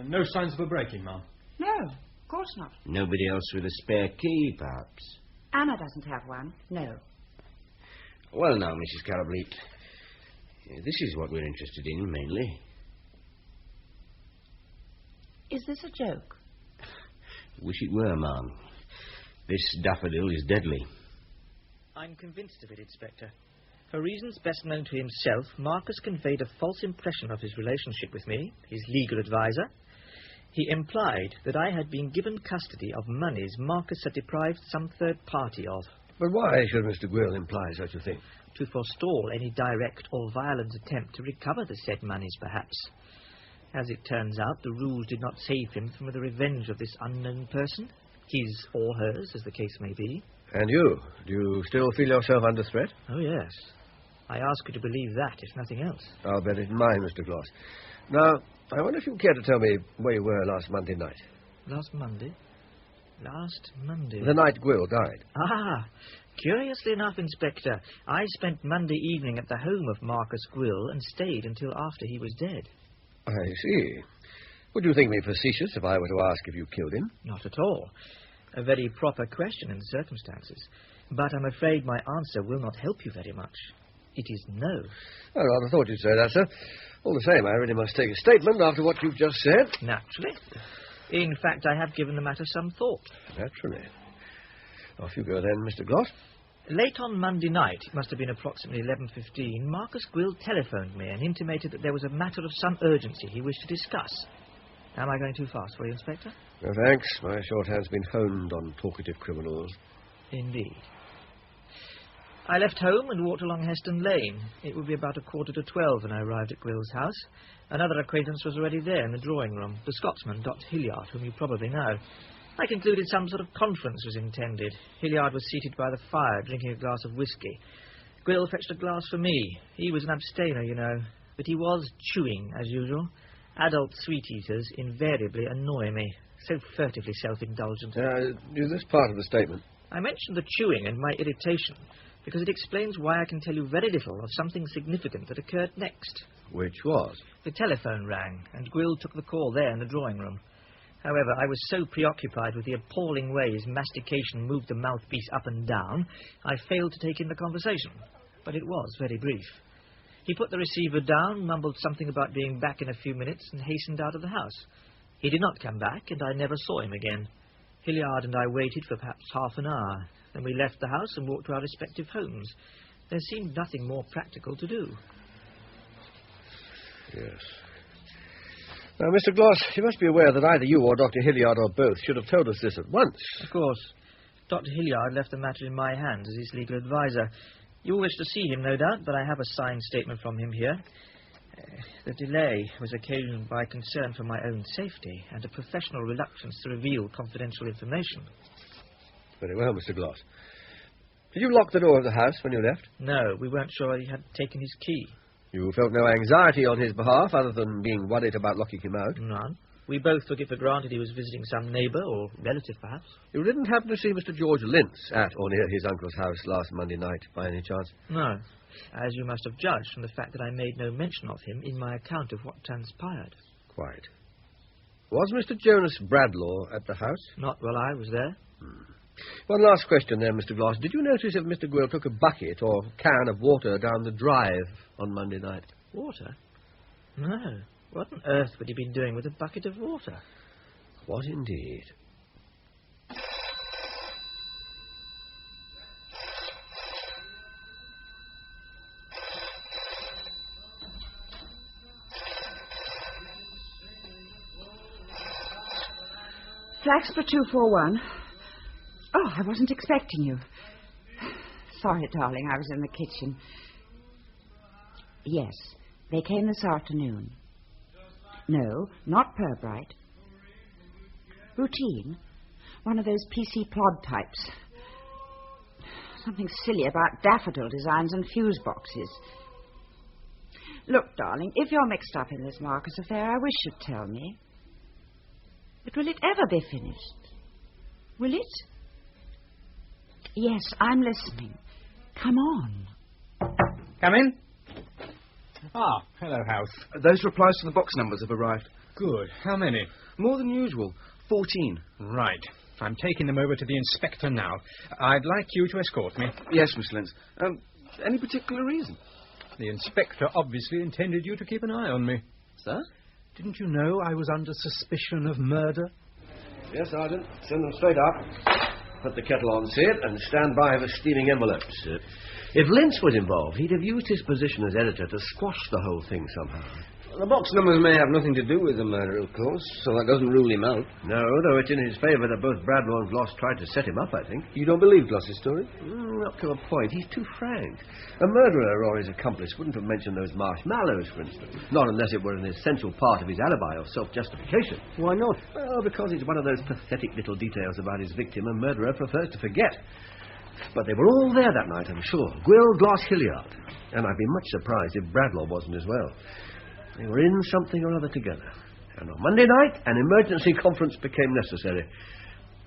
No signs of a break-in, ma'am. No, of course not. Nobody else with a spare key, perhaps? Anna doesn't have one, no. Well, now, Mrs. Carableek, this is what we're interested in, mainly. Is this a joke? Wish it were, ma'am. This daffodil is deadly. I'm convinced of it, Inspector. For reasons best known to himself, Marcus conveyed a false impression of his relationship with me, his legal advisor. He implied that I had been given custody of monies Marcus had deprived some third party of. But why should Mr. Gwill imply such a thing? To forestall any direct or violent attempt to recover the said monies, perhaps. As it turns out, the rules did not save him from the revenge of this unknown person, his or hers, as the case may be. And you? Do you still feel yourself under threat? Oh, yes. I ask you to believe that, if nothing else. I'll bear it in mind, Mr. Gloss. Now, I wonder if you care to tell me where you were last Monday night. Last Monday? Last Monday? The night Gwill died. Ah, curiously enough, Inspector, I spent Monday evening at the home of Marcus Gwill and stayed until after he was dead. I see. Would you think me facetious if I were to ask if you killed him? Not at all. A very proper question in the circumstances. But I'm afraid my answer will not help you very much. It is no. I rather thought you'd say that, sir. All the same, I really must take a statement after what you've just said. Naturally. In fact, I have given the matter some thought. Naturally. Off you go then, Mr. Gloss. Late on Monday night, it must have been approximately 11:15, Marcus Gwill telephoned me and intimated that there was a matter of some urgency he wished to discuss. Am I going too fast for you, Inspector? No, thanks. My shorthand's been honed on talkative criminals. Indeed. I left home and walked along Heston Lane. It would be about 11:45 when I arrived at Gwill's house. Another acquaintance was already there in the drawing room, the Scotsman, Dr. Hilliard, whom you probably know. I concluded some sort of conference was intended. Hilliard was seated by the fire, drinking a glass of whisky. Gwill fetched a glass for me. He was an abstainer, you know, but he was chewing, as usual. Adult sweet-eaters invariably annoy me, so furtively self-indulgent. Is this part of the statement? I mentioned the chewing and my irritation because it explains why I can tell you very little of something significant that occurred next. Which was? The telephone rang, and Gwill took the call there in the drawing room. However, I was so preoccupied with the appalling way his mastication moved the mouthpiece up and down, I failed to take in the conversation. But it was very brief. He put the receiver down, mumbled something about being back in a few minutes, and hastened out of the house. He did not come back, and I never saw him again. Hilliard and I waited for perhaps half an hour. Then we left the house and walked to our respective homes. There seemed nothing more practical to do. Yes. Now, Mr. Gloss, you must be aware that either you or Dr. Hilliard or both should have told us this at once. Of course. Dr. Hilliard left the matter in my hands as his legal advisor. You will wish to see him, no doubt, but I have a signed statement from him here. The delay was occasioned by concern for my own safety and a professional reluctance to reveal confidential information. Very well, Mr. Gloss. Did you lock the door of the house when you left? No, we weren't sure he had taken his key. You felt no anxiety on his behalf other than being worried about locking him out? None. We both took it for granted he was visiting some neighbour or relative, perhaps. You didn't happen to see Mr. George Lintz at or near his uncle's house last Monday night, by any chance? No, as you must have judged from the fact that I made no mention of him in my account of what transpired. Quite. Was Mr. Jonas Bradlaugh at the house? Not while I was there. One last question then, Mr. Gloss. Did you notice if Mr. Gwill took a bucket or can of water down the drive on Monday night? Water? No. What on earth would he been doing with a bucket of water? What indeed? Flaxborough 241. Oh, I wasn't expecting you. Sorry, darling, I was in the kitchen. Yes, they came this afternoon. No, not Purbright. Routine. One of those PC plod types. Something silly about daffodil designs and fuse boxes. Look, darling, if you're mixed up in this Marcus affair, I wish you'd tell me. But will it ever be finished? Will it? Yes, I'm listening. Come on. Come in. Ah, hello, House. Those replies to the box numbers have arrived. Good. How many? More than usual. 14. Right. I'm taking them over to the inspector now. I'd like you to escort me. Yes, Miss Lentz. Any particular reason? The inspector obviously intended you to keep an eye on me. Sir? Didn't you know I was under suspicion of murder? Yes, Sergeant. Send them straight up. Put the kettle on, see it, and stand by for steaming envelopes. If Lintz was involved, he'd have used his position as editor to squash the whole thing somehow. The box numbers may have nothing to do with the murder, of course, so that doesn't rule him out. No, though it's in his favour that both Bradlaugh and Gloss tried to set him up, I think. You don't believe Gloss's story? Up to a point. He's too frank. A murderer or his accomplice wouldn't have mentioned those marshmallows, for instance. Not unless it were an essential part of his alibi or self-justification. Why not? Well, because it's one of those pathetic little details about his victim a murderer prefers to forget. But they were all there that night, I'm sure. Gwill, Gloss, Hilliard. And I'd be much surprised if Bradlaugh wasn't as well. They were in something or other together. And on Monday night, an emergency conference became necessary.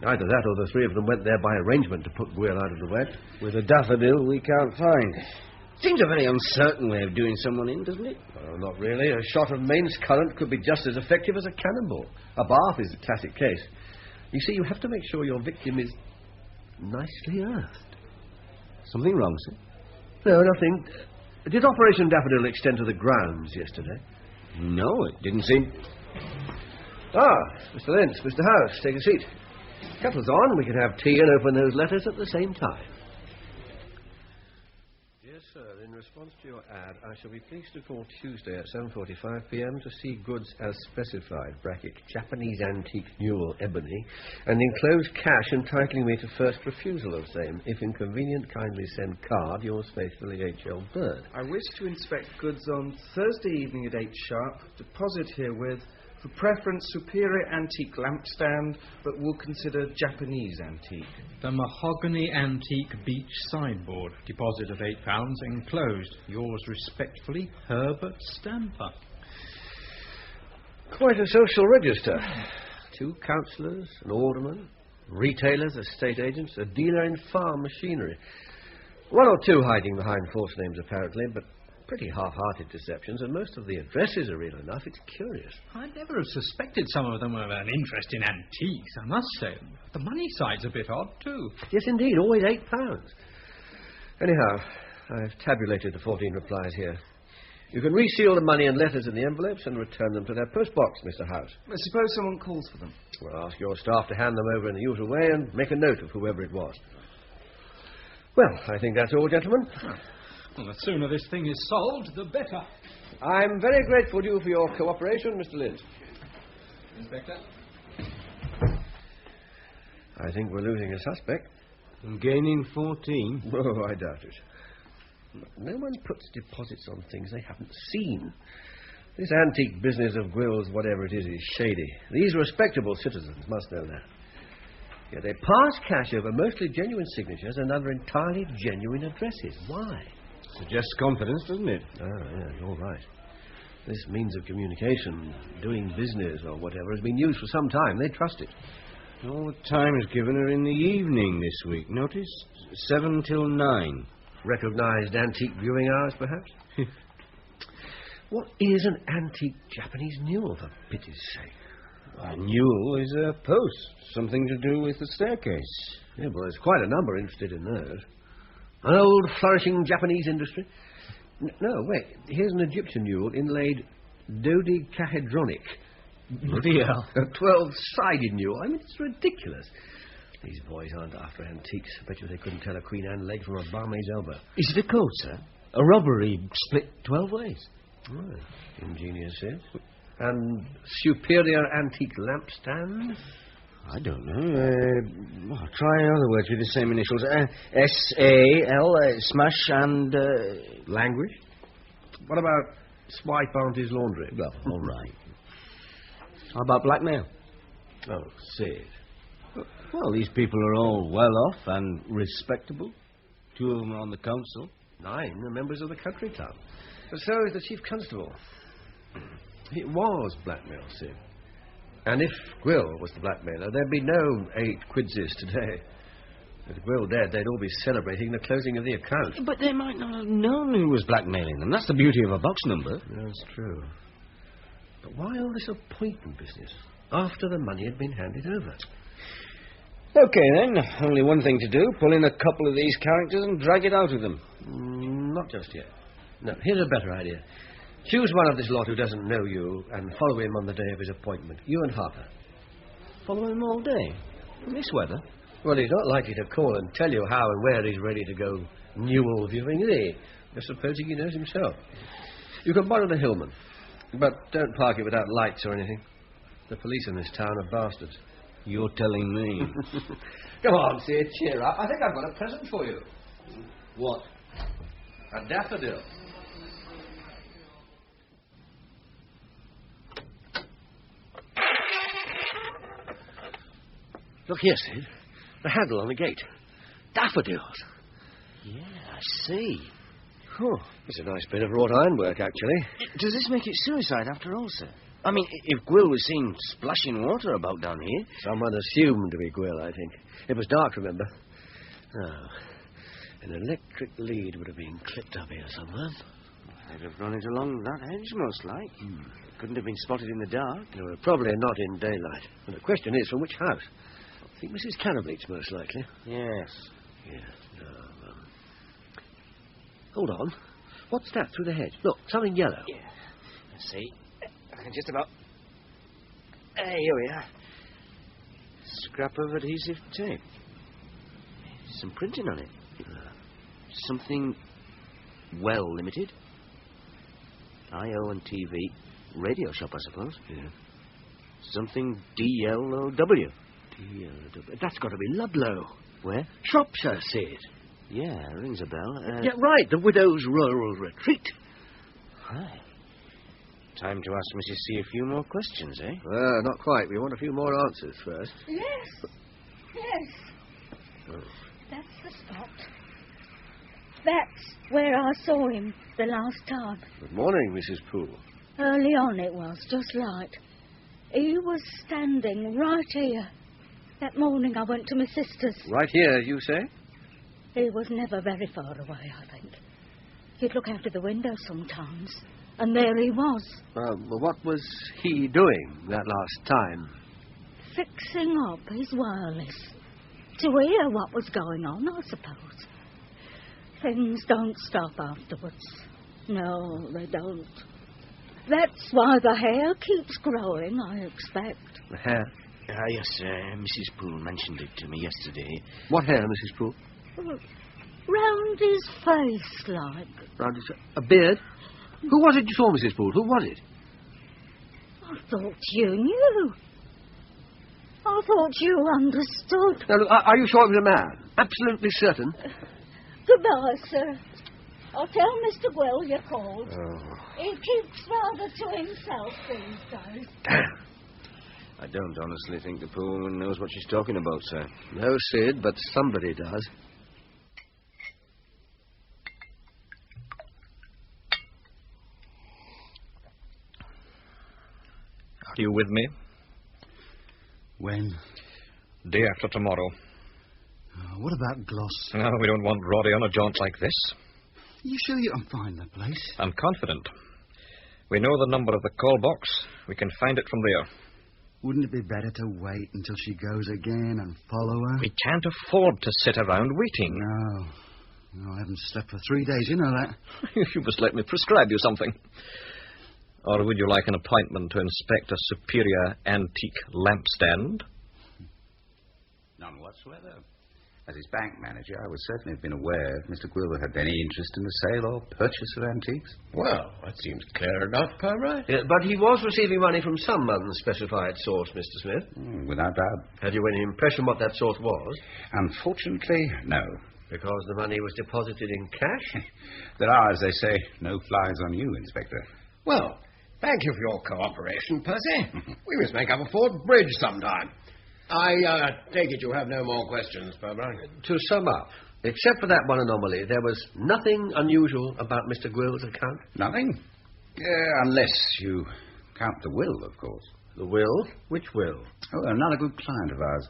Either that or the three of them went there by arrangement to put Gwill out of the wet. With a daffodil we can't find. Seems a very uncertain way of doing someone in, doesn't it? Well, not really. A shot of mains current could be just as effective as a cannonball. A bath is a classic case. You see, you have to make sure your victim is nicely earthed. Something wrong, sir? No, nothing. Did Operation Daffodil extend to the grounds yesterday? No, it didn't seem... Mr. Lentz, Mr. House, take a seat. Kettle's on. We can have tea and open those letters at the same time. Dear sir, in response to your ad, I shall be pleased to call Tuesday at 7:45 p.m. to see goods as specified, bracket, Japanese antique Newell ebony, and enclose cash entitling me to first refusal of same. If inconvenient, kindly send card. Yours faithfully, H.L. Bird. I wish to inspect goods on Thursday evening at 8 sharp. Deposit herewith. For preference, superior antique lampstand, but will consider Japanese antique. The mahogany antique beach sideboard. Deposit of £8 enclosed. Yours respectfully, Herbert Stamper. Quite a social register. 2 councillors, an alderman, retailers, estate agents, a dealer in farm machinery. 1 or 2 hiding behind false names, apparently, but pretty half-hearted deceptions, and most of the addresses are real enough. It's curious. I'd never have suspected some of them of an interest in antiques, I must say. The money side's a bit odd, too. Yes, indeed, always £8. Anyhow, I've tabulated the 14 replies here. You can reseal the money and letters in the envelopes and return them to their postbox, Mr. House. I suppose someone calls for them. Well, ask your staff to hand them over in the usual way and make a note of whoever it was. Well, I think that's all, gentlemen. Well, the sooner this thing is solved, the better. I'm very grateful to you for your cooperation, Mr. Lynch. Inspector? I think we're losing a suspect. And gaining 14? Oh, I doubt it. No one puts deposits on things they haven't seen. This antique business of Gwill's, whatever it is shady. These respectable citizens must know that. Yet they pass cash over mostly genuine signatures and under entirely genuine addresses. Why? Suggests confidence, doesn't it? Ah, yes, all right. This means of communication, doing business or whatever, has been used for some time. They trust it. All the time is given her in the evening this week. Notice? 7 till 9. Recognised antique viewing hours, perhaps? What is an antique Japanese newel, for pity's sake? A newel is a post. Something to do with the staircase. Yeah, well, there's quite a number interested in those. An old, flourishing Japanese industry? No, wait. Here's an Egyptian newel inlaid dodecahedronic. Bloody hell. A 12-sided newel. I mean, it's ridiculous. These boys aren't after antiques. I bet you they couldn't tell a Queen Anne leg from a barmaid's elbow. Is it a code, sir? A robbery split 12 ways. Right. Ingenious, yes. And superior antique lampstand? I don't know. Try other words with the same initials. S-A-L, smash and... Language? What about swipe auntie's laundry? Well, all right. How about blackmail? Oh, Sid. Well, these people are all well off and respectable. 2 of them are on the council. 9 are members of the country club. But so is the chief constable. It was blackmail, Sid. And if Gwill was the blackmailer, there'd be no 8 quidses today. With Gwill dead, they'd all be celebrating the closing of the account. But they might not have known who was blackmailing them. That's the beauty of a box number. That's true. But why all this appointment business after the money had been handed over? Okay, then. Only one thing to do. Pull in a couple of these characters and drag it out of them. Not just yet. No, here's a better idea. Choose one of this lot who doesn't know you and follow him on the day of his appointment. You and Harper. Follow him all day? In this weather? Well, he's not likely to call and tell you how and where he's ready to go newel viewing, is he? Just supposing he knows himself. You can borrow the Hillman, but don't park it without lights or anything. The police in this town are bastards. You're telling me. Come on, Sid, cheer up. I think I've got a present for you. What? A daffodil. Look here, Sid. The handle on the gate. Daffodils. Yeah, I see. Oh, it's a nice bit of wrought ironwork, actually. Does this make it suicide after all, sir? I mean, if Gwill was seen splashing water about down here... Someone assumed to be Gwill, I think. It was dark, remember? Oh, an electric lead would have been clipped up here somewhere. They'd have run it along that hedge, most like. It couldn't have been spotted in the dark. No, probably not in daylight. And the question is, from which house? I think Mrs. Cannable's most likely. Yes. Yeah. No, Hold on. What's that through the hedge? Look, something yellow. Yeah. Let's see. I can just about... Here we are. Scrap of adhesive tape. Some printing on it. Something well limited. I.O. and TV. Radio shop, I suppose. Yeah. Something DLOW. DLOW. That's got to be Ludlow. Where? Shropshire, Sid. Yeah, rings a bell. Yeah, right. The Widow's Rural Retreat. Right. Time to ask Mrs. C a few more questions, eh? Not quite. We want a few more answers first. Yes. Oh. That's the spot. That's where I saw him the last time. Good morning, Mrs. Poole. Early on it was, just light. He was standing right here. That morning I went to my sister's. Right here, you say? He was never very far away, I think. He'd look out of the window sometimes, and there he was. Well, what was he doing that last time? Fixing up his wireless. To hear what was going on, I suppose. Things don't stop afterwards. No, they don't. That's why the hair keeps growing, I expect. The hair? Yes, Mrs. Poole mentioned it to me yesterday. What hair, Mrs. Poole? Round his face, like. Round his... A beard? Who was it you saw, Mrs. Poole? Who was it? I thought you knew. I thought you understood. Now, look, are you sure it was a man? Absolutely certain? Goodbye, sir. I'll tell Mr. Will you called. Oh. He keeps rather to himself these days. I don't honestly think the poor woman knows what she's talking about, sir. No, Sid, but somebody does. Are you with me? When? Day after tomorrow. What about Gloss? No, we don't want Roddy on a jaunt like this. You sure you can find the place? I'm confident. We know the number of the call box. We can find it from there. Wouldn't it be better to wait until she goes again and follow her? We can't afford to sit around waiting. No, I haven't slept for 3 days, you know that. You must let me prescribe you something. Or would you like an appointment to inspect a superior antique lampstand? None whatsoever. As his bank manager, I would certainly have been aware if Mr. Gwilver had any interest in the sale or purchase of antiques. Well, that seems clear enough, Purbright. Yeah, but he was receiving money from some unspecified source, Mr. Smith. Without doubt. Had you any impression what that source was? Unfortunately, no. Because the money was deposited in cash? There are, as they say, no flies on you, Inspector. Well, thank you for your cooperation, Percy. We must make up a Fort Bridge sometime. I take it you have no more questions, Purbright. To sum up, except for that one anomaly, there was nothing unusual about Mr. Gwill's account? Nothing? Unless you count the will, of course. The will? Which will? Oh, another good client of ours.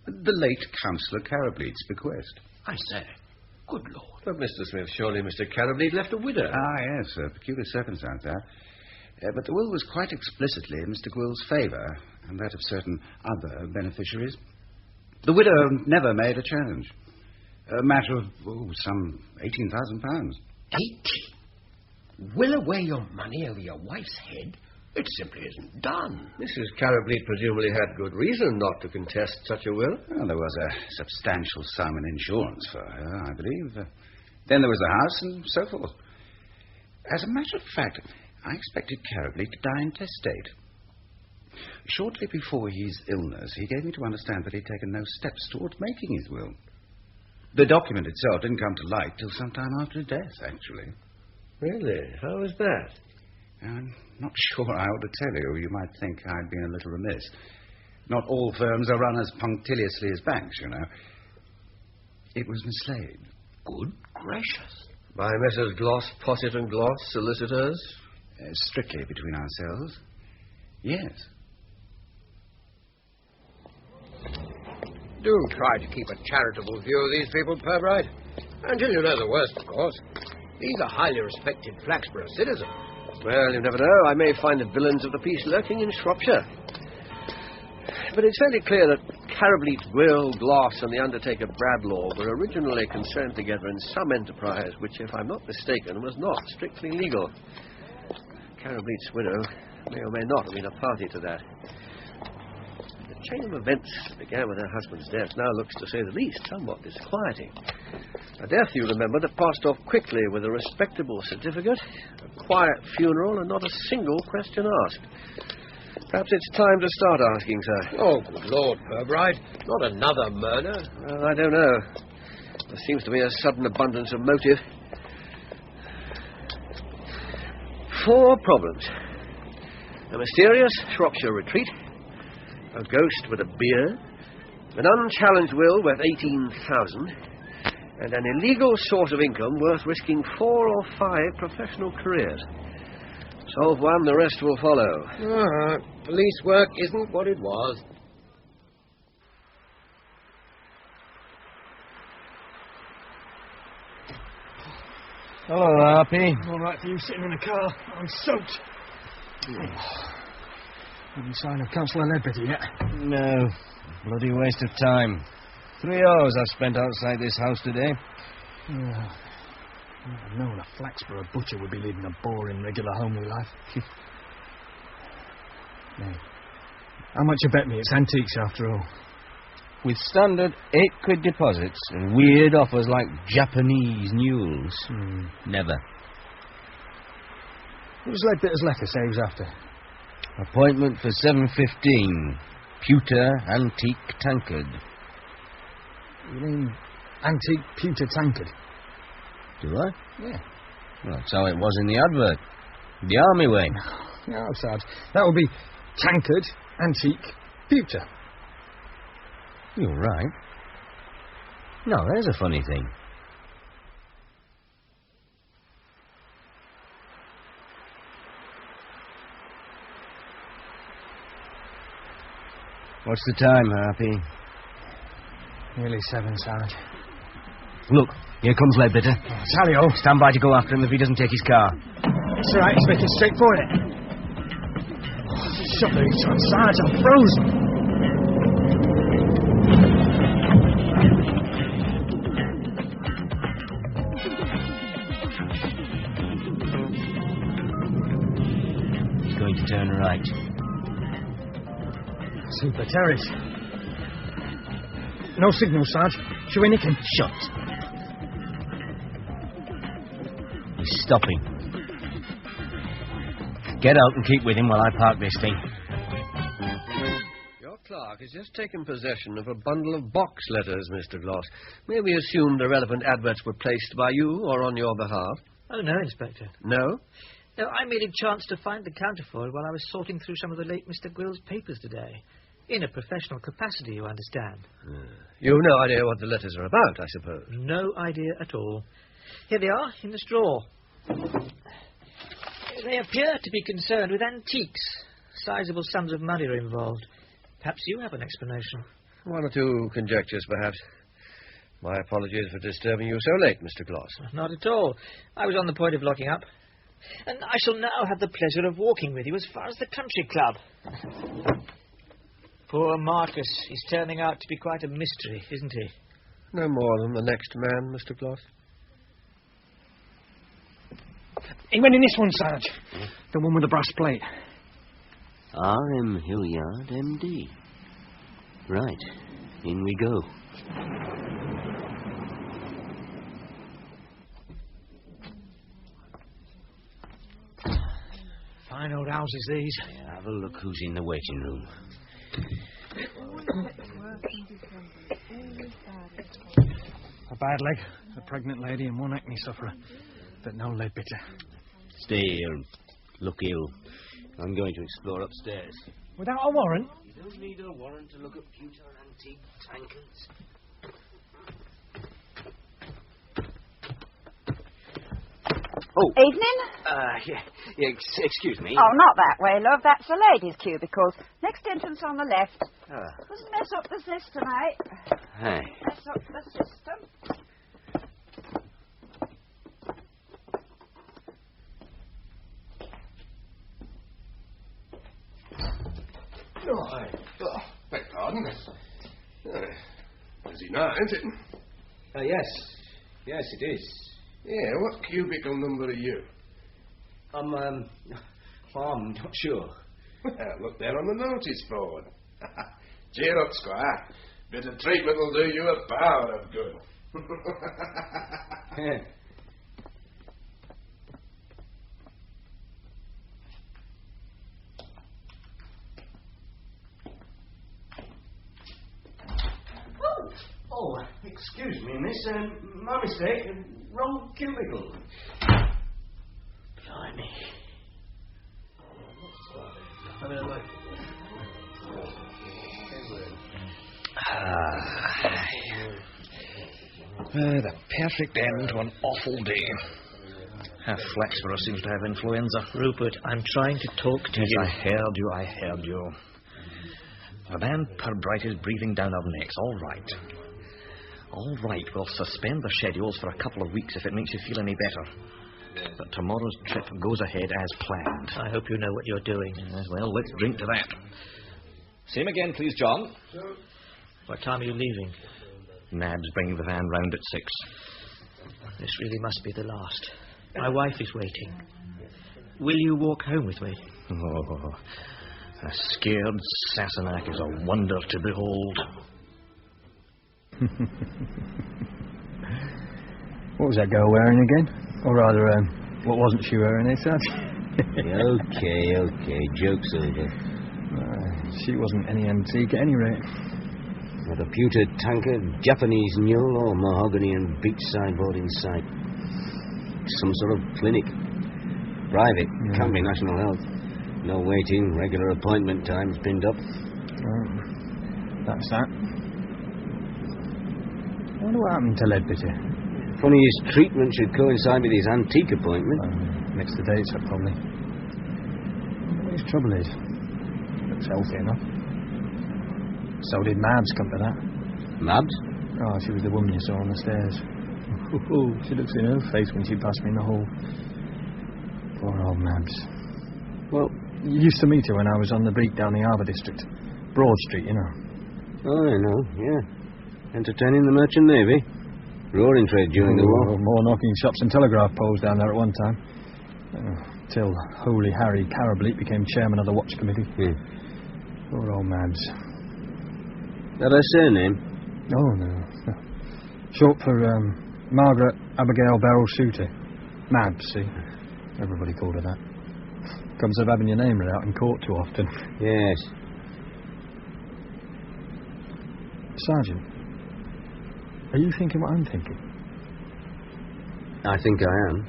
The late Councillor Carableed's bequest. I say, good Lord. But, Mr. Smith, surely Mr. Carableed left a widow. Ah, yes, a peculiar circumstance, that. But the will was quite explicitly in Mr. Gwill's favour, and that of certain other beneficiaries. The widow never made a challenge. A matter of, some £18,000. 80? Will away your money over your wife's head? It simply isn't done. Mrs. Carableed presumably had good reason not to contest such a will. Well, there was a substantial sum in insurance for her, I believe. Then there was the house and so forth. As a matter of fact, I expected Carableed to die intestate. Shortly before his illness, he gave me to understand that he'd taken no steps towards making his will. The document itself didn't come to light till some time after his death, actually. Really? How was that? I'm not sure I ought to tell you. You might think I'd been a little remiss. Not all firms are run as punctiliously as banks, you know. It was mislaid. Good gracious. By Messrs. Gloss, Posset and Gloss, solicitors? Strictly between ourselves. Yes. Do try to keep a charitable view of these people, Purbright. Until you know the worst, of course. These are highly respected Flaxborough citizens. Well, you never know. I may find the villains of the piece lurking in Shropshire. But it's fairly clear that Carableed's will, Gloss, and the undertaker Bradlaugh were originally concerned together in some enterprise which, if I'm not mistaken, was not strictly legal. Carableed's widow may or may not have been a party to that. The chain of events that began with her husband's death now looks, to say the least, somewhat disquieting. A death, you remember, that passed off quickly with a respectable certificate, a quiet funeral, and not a single question asked. Perhaps it's time to start asking, sir. Oh, good Lord, Purbright. Not another murder. Well, I don't know. There seems to be a sudden abundance of motive. 4 problems. A mysterious Shropshire retreat, a ghost with a beard, an unchallenged will worth 18,000, and an illegal source of income worth risking 4 or 5 professional careers. Solve one, the rest will follow. Police work isn't what it was. Hello, Harpy. All right for you sitting in a car. I'm soaked. Any sign of Councillor Ledbetter yet? No. Bloody waste of time. 3 hours I've spent outside this house today. I'd known a Flaxborough butcher would be leading a boring, regular, homely life. Hey, how much you bet me it's antiques after all? With standard 8 quid deposits and weird offers like Japanese mules. Never. What was Ledbetter's letter say he was after? Appointment for 7:15. Pewter antique tankard. You mean antique pewter tankard? Do I? Yeah. Well, that's how it was in the advert. The army way. No, Sarge. That would be tankard, antique, pewter. You're right. No, there's a funny thing. What's the time, Harpy? Nearly 7, Sarge. Look, here comes Ledbetter. Tally-ho. Stand by to go after him if he doesn't take his car. It's all right, he's making straight for it. Shut the heat on, Sarge, I'm frozen. He's going to turn right. Super terrace. No signal, Sarge. Should we nick him? Shut. He's stopping. Get out and keep with him while I park this thing. Your clerk has just taken possession of a bundle of box letters, Mr. Gloss. May we assume the relevant adverts were placed by you or on your behalf? Oh, no, Inspector. No? No, I merely chanced to find the counterfoil while I was sorting through some of the late Mr. Gwill's papers today. In a professional capacity, you understand. You've no idea what the letters are about, I suppose. No idea at all. Here they are, in this drawer. They appear to be concerned with antiques. Sizable sums of money are involved. Perhaps you have an explanation. One or two conjectures, perhaps. My apologies for disturbing you so late, Mr. Gloss. Not at all. I was on the point of locking up. And I shall now have the pleasure of walking with you as far as the country club. Poor Marcus. He's turning out to be quite a mystery, isn't he? No more than the next man, Mr. Gloss. He went in this one, Sarge. The one with the brass plate. R.M. Hilliard, M.D. Right. In we go. Fine old houses, these. Yeah, have a look who's in the waiting room. A bad leg, a pregnant lady, and one acne sufferer. But no Ledbetter. Stay here and look ill. I'm going to explore upstairs. Without a warrant? You don't need a warrant to look at pewter antique tankards. Oh. Evening? Excuse me. Oh, not that way, love. That's the ladies' cubicles. Next entrance on the left. Mustn't mess up the system, eh? Hey. Mess up the system. Beg pardon. Is he not, isn't it? Yes. Yes, it is. Yeah, what cubicle number are you? I'm not sure. Well, look there on the notice board. Cheer up, Squire. Bit of treatment will do you a power of good. Oh, excuse me, miss. My mistake. Wrong cubicle. Blimey. The perfect end to an awful day. Half Flaxborough seems to have influenza. Rupert, I'm trying to talk to Yes, you. I heard you. The man Purbright is breathing down our necks, all right. All right, we'll suspend the schedules for a couple of weeks if it makes you feel any better. But tomorrow's trip goes ahead as planned. I hope you know what you're doing. Yes, well, let's drink to that. Same again, please, John. What time are you leaving? Nab's bringing the van round at 6. This really must be the last. My wife is waiting. Will you walk home with me? Oh, a scared Sassenach is a wonder to behold. What was that girl wearing again? Or rather, what wasn't she wearing, Sarge? Okay, joke's over. She wasn't any antique at any rate. Not a pewter tankard, Japanese mule, or mahogany and beech sideboard in sight. Some sort of clinic. Private, can't be national health. No waiting, regular appointment times pinned up. That's that. I wonder what happened to Leadbitter. Funny his treatment should coincide with his antique appointment. Mixed the dates up, probably. What his trouble is? Looks healthy enough. So did Mabs come to that. Mabs? Oh, she was the woman you saw on the stairs. She looks in her face when she passed me in the hall. Poor old Mabs. Well, you used to meet her when I was on the beat down the Harbour District. Broad Street, you know. Oh, I know, yeah. Entertaining the Merchant Navy. Roaring trade during the war. More knocking shops and telegraph poles down there at one time. Till Holy Harry Carableet became chairman of the Watch Committee. Poor old Mabs. That her surname? Oh, no. Short for Margaret Abigail Beryl Shooter. Mabs, see? Everybody called her that. Comes of having your name read out in court too often. Yes. Sergeant, are you thinking what I'm thinking? I think I am.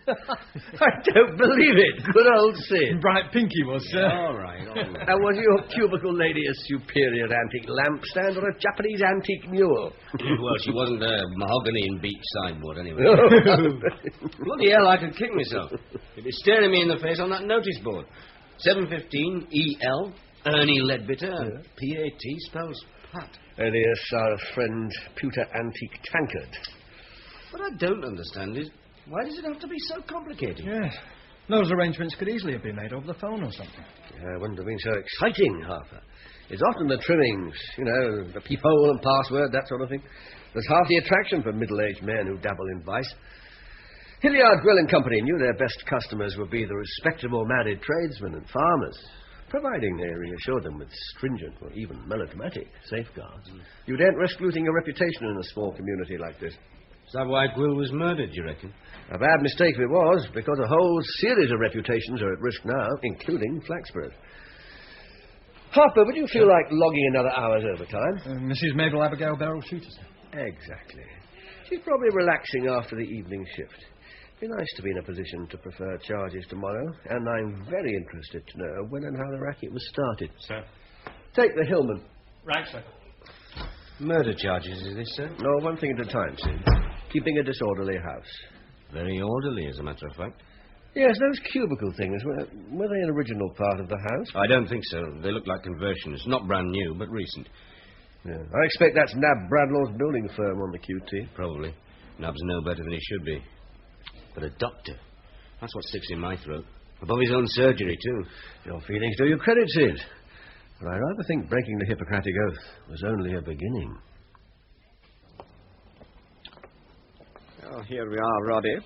I don't believe it. Good old Sid. Bright pink he was, sir. All right. And was your cubicle lady a superior antique lampstand or a Japanese antique mule? Well, she wasn't a mahogany and beech sideboard, anyway. Bloody hell, I could kick myself. You'd be staring me in the face on that notice board. 715 EL, Ernie Leadbitter, PAT spells Pat. Alias our friend pewter antique tankard. What I don't understand is, why does it have to be so complicated? Yes. Those arrangements could easily have been made over the phone or something. It wouldn't have been so exciting, Harper. It's often the trimmings, the peephole and password, that sort of thing. There's half the attraction for middle-aged men who dabble in vice. Hilliard Grill & Company knew their best customers would be the respectable married tradesmen and farmers, providing they reassured them with stringent or even melodramatic safeguards. You daren't risk losing your reputation in a small community like this. Is that why Gwill was murdered, do you reckon? A bad mistake if it was, because a whole series of reputations are at risk now, including Flaxborough. Harper, would you feel like logging another hour's overtime? Mrs. Mabel Abigail Beryl Shooter, sir. Exactly. She's probably relaxing after the evening shift. Be nice to be in a position to prefer charges tomorrow, and I'm very interested to know when and how the racket was started. Sir. Take the Hillman. Right, sir. Murder charges, is this, sir? No, one thing at a time, Sid. Keeping a disorderly house. Very orderly, as a matter of fact. Yes, those cubicle things, were they an original part of the house? I don't think so. They look like conversions. Not brand new, but recent. Yeah. I expect that's Nab Bradlaugh's building firm on the QT. Probably. Nab's no better than he should be. But a doctor, that's what sticks in my throat. Above his own surgery, too. Your feelings do you credit, Sid. But I rather think breaking the Hippocratic Oath was only a beginning. Oh, here we are, Roddy.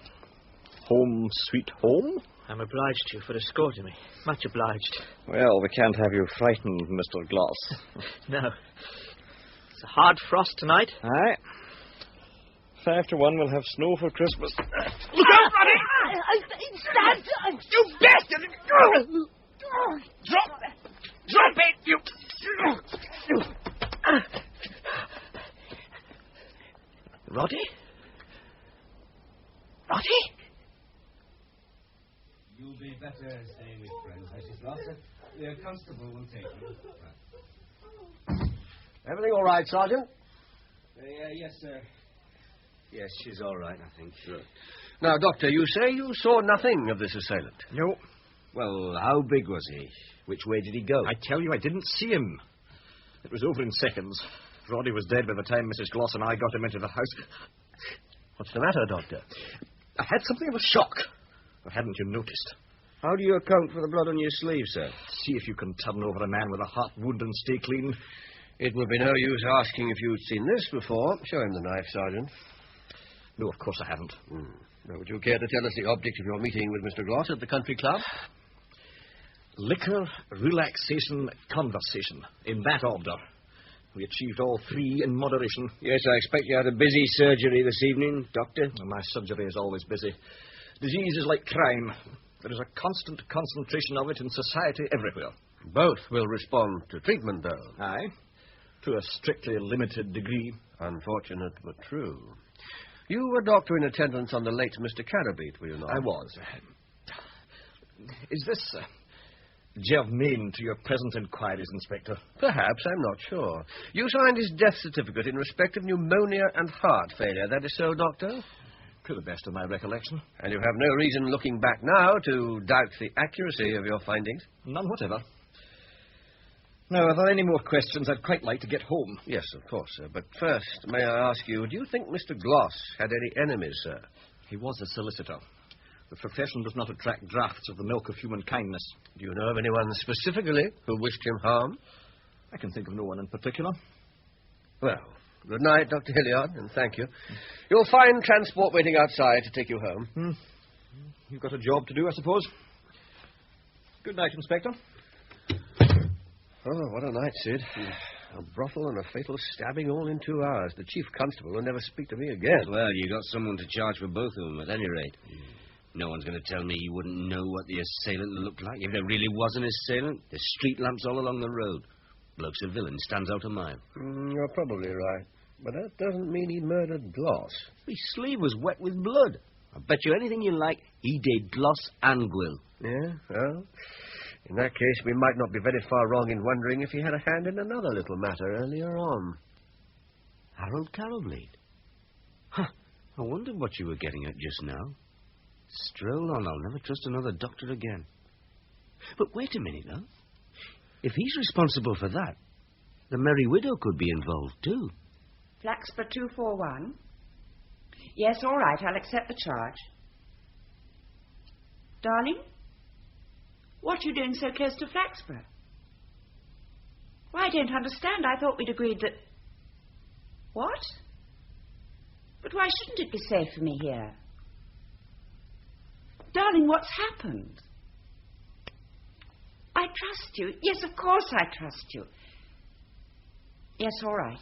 Home sweet home? I'm obliged to you for escorting me. Much obliged. Well, we can't have you frightened, Mr. Gloss. No. It's a hard frost tonight. Aye. 5 to 1, we'll have snow for Christmas. Look out, Roddy! Stand! You bastard! Drop it, you... Roddy? Roddy? You'll be better staying with friends, Mrs. Gloucester. The constable will take you. Right. Everything all right, Sergeant? Yes, sir. Yes, she's all right, I think. Sure. Now, Doctor, you say you saw nothing of this assailant? No. Well, how big was he? Which way did he go? I tell you, I didn't see him. It was over in seconds. Roddy was dead by the time Mrs. Gloss and I got him into the house. What's the matter, Doctor? I had something of a shock. Or hadn't you noticed? How do you account for the blood on your sleeve, sir? See if you can turn over a man with a heart wound and stay clean. It would be no use asking if you'd seen this before. Show him the knife, Sergeant. No, of course I haven't. Now, would you care to tell us the object of your meeting with Mr. Gloss at the country club? Liquor, relaxation, conversation. In that order. We achieved all three in moderation. Yes, I expect you had a busy surgery this evening, Doctor. My surgery is always busy. Disease is like crime. There is a constant concentration of it in society everywhere. Both will respond to treatment, though. Aye, to a strictly limited degree. Unfortunate, but true. You were doctor in attendance on the late Mr. Carrabeat, were you not? I was. Is this germane to your present inquiries, Inspector? Perhaps, I'm not sure. You signed his death certificate in respect of pneumonia and heart failure. That is so, Doctor? To the best of my recollection. And you have no reason, looking back now, to doubt the accuracy of your findings? None whatever. Now, are there any more questions? I'd quite like to get home. Yes, of course, sir. But first, may I ask you, do you think Mr. Gloss had any enemies, sir? He was a solicitor. The profession does not attract drafts of the milk of human kindness. Do you know of anyone specifically who wished him harm? I can think of no one in particular. Well, good night, Dr. Hilliard, and thank you. You'll find transport waiting outside to take you home. You've got a job to do, I suppose. Good night, Inspector. Oh, what a night, Sid. A brothel and a fatal stabbing all in 2 hours. The chief constable will never speak to me again. Well, you got someone to charge for both of them, at any rate. No one's going to tell me you wouldn't know what the assailant looked like. If there really was an assailant, there's street lamps all along the road. Bloke's a villain, stands out a mile. You're probably right. But that doesn't mean he murdered Gloss. His sleeve was wet with blood. I bet you anything you like, he did Gloss and Gwill. Yeah, well, in that case, we might not be very far wrong in wondering if he had a hand in another little matter earlier on. Harold Carrowblade? Huh. I wondered what you were getting at just now. Stroll on, I'll never trust another doctor again. But wait a minute, though. If he's responsible for that, the Merry Widow could be involved, too. Flaxborough 241. Yes, all right, I'll accept the charge. Darling? What are you doing so close to Flaxborough? Why, I don't understand. I thought we'd agreed that... What? But why shouldn't it be safe for me here? Darling, what's happened? I trust you. Yes, of course I trust you. Yes, all right.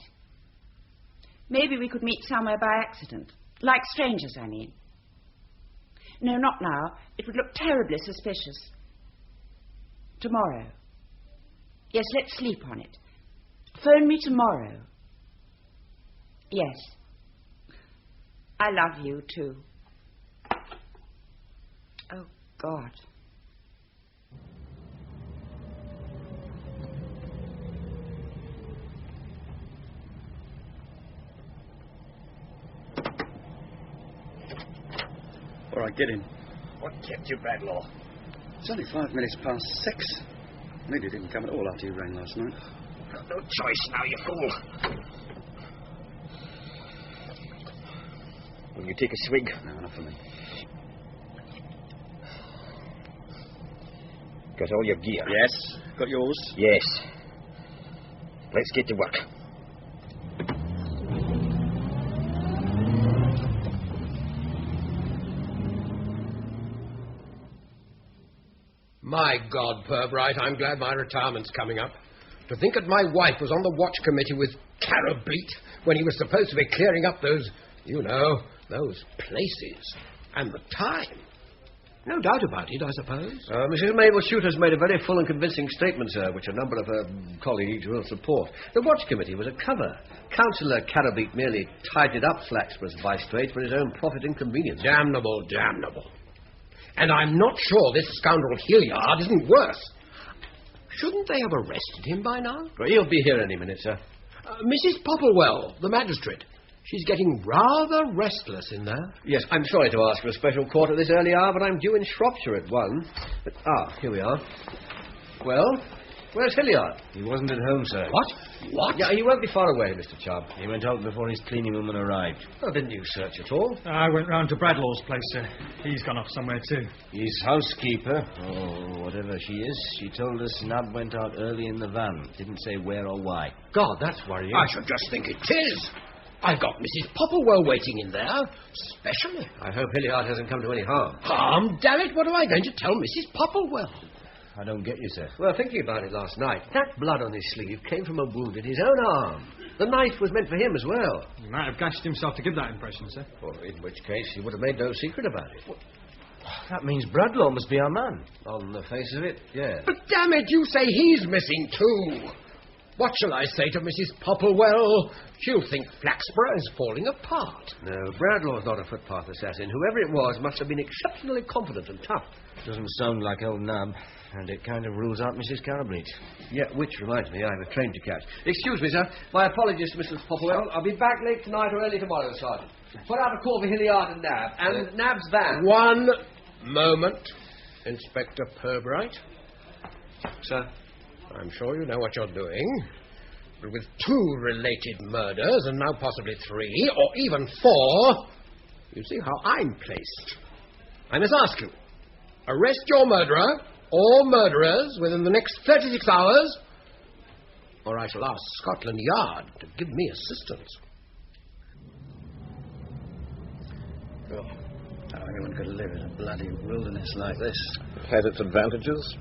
Maybe we could meet somewhere by accident. Like strangers, I mean. No, not now. It would look terribly suspicious. Tomorrow. Yes, let's sleep on it. Phone me tomorrow. Yes. I love you, too. Oh, God. All right, get in. What kept you, Bradlaugh? It's only 5 minutes past 6. Lady didn't come at all after you rang last night. Got no choice now, you fool. Will you take a swig? No, enough for me. Got all your gear? Yes. Got yours? Yes. Let's get to work. My God, Purbright, I'm glad my retirement's coming up. To think that my wife was on the watch committee with Carrabeat when he was supposed to be clearing up those, you know, those places. And the time. No doubt about it, I suppose. Mrs. Mabel Shooter's made a very full and convincing statement, sir, which a number of her colleagues will support. The watch committee was a cover. Councillor Carrabeat merely tidied up Flaxborough's vice-trade for his own profit and convenience. Damnable, damnable. And I'm not sure this scoundrel Hilliard isn't worse. Shouldn't they have arrested him by now? Well, he'll be here any minute, sir. Mrs. Popplewell, the magistrate. She's getting rather restless in there. Yes, I'm sorry to ask for a special court at this early hour, but I'm due in Shropshire at 1. But, here we are. Well, Where's Hilliard? He wasn't at home, sir. What? Yeah, he won't be far away, Mr. Chubb. He went out before his cleaning woman arrived. Oh, didn't you search at all? I went round to Bradlaugh's place, sir. He's gone off somewhere, too. His housekeeper, or whatever she is, she told us Nab went out early in the van. Didn't say where or why. God, that's worrying. I should just think it is. I've got Mrs. Popplewell waiting in there, specially. I hope Hilliard hasn't come to any harm. Harm? Damn it, what am I going to tell Mrs. Popplewell? I don't get you, sir. Well, thinking about it last night, that blood on his sleeve came from a wound in his own arm. The knife was meant for him as well. He might have gashed himself to give that impression, sir. Well, in which case he would have made no secret about it. That means Bradlaugh must be our man. On the face of it, yes. But damn it, you say he's missing too. What shall I say to Mrs. Popplewell? She'll think Flaxborough is falling apart. No, Bradlaugh's not a footpath assassin. Whoever it was must have been exceptionally confident and tough. Doesn't sound like old Nab, and it kind of rules out Mrs. Carabreed. Yeah, which reminds me, I have a train to catch. Excuse me, sir. My apologies to Mrs. Popplewell. I'll be back late tonight or early tomorrow, Sergeant. Put out a call for Hilliard and Nab, and Nab's van. One moment, Inspector Purbright. Sir? I'm sure you know what you're doing. But with 2 related murders, and now possibly 3, or even 4, you see how I'm placed. I must ask you, arrest your murderer, or murderers, within the next 36 hours, or I shall ask Scotland Yard to give me assistance. Oh, how anyone could live in a bloody wilderness like this? It has its advantages.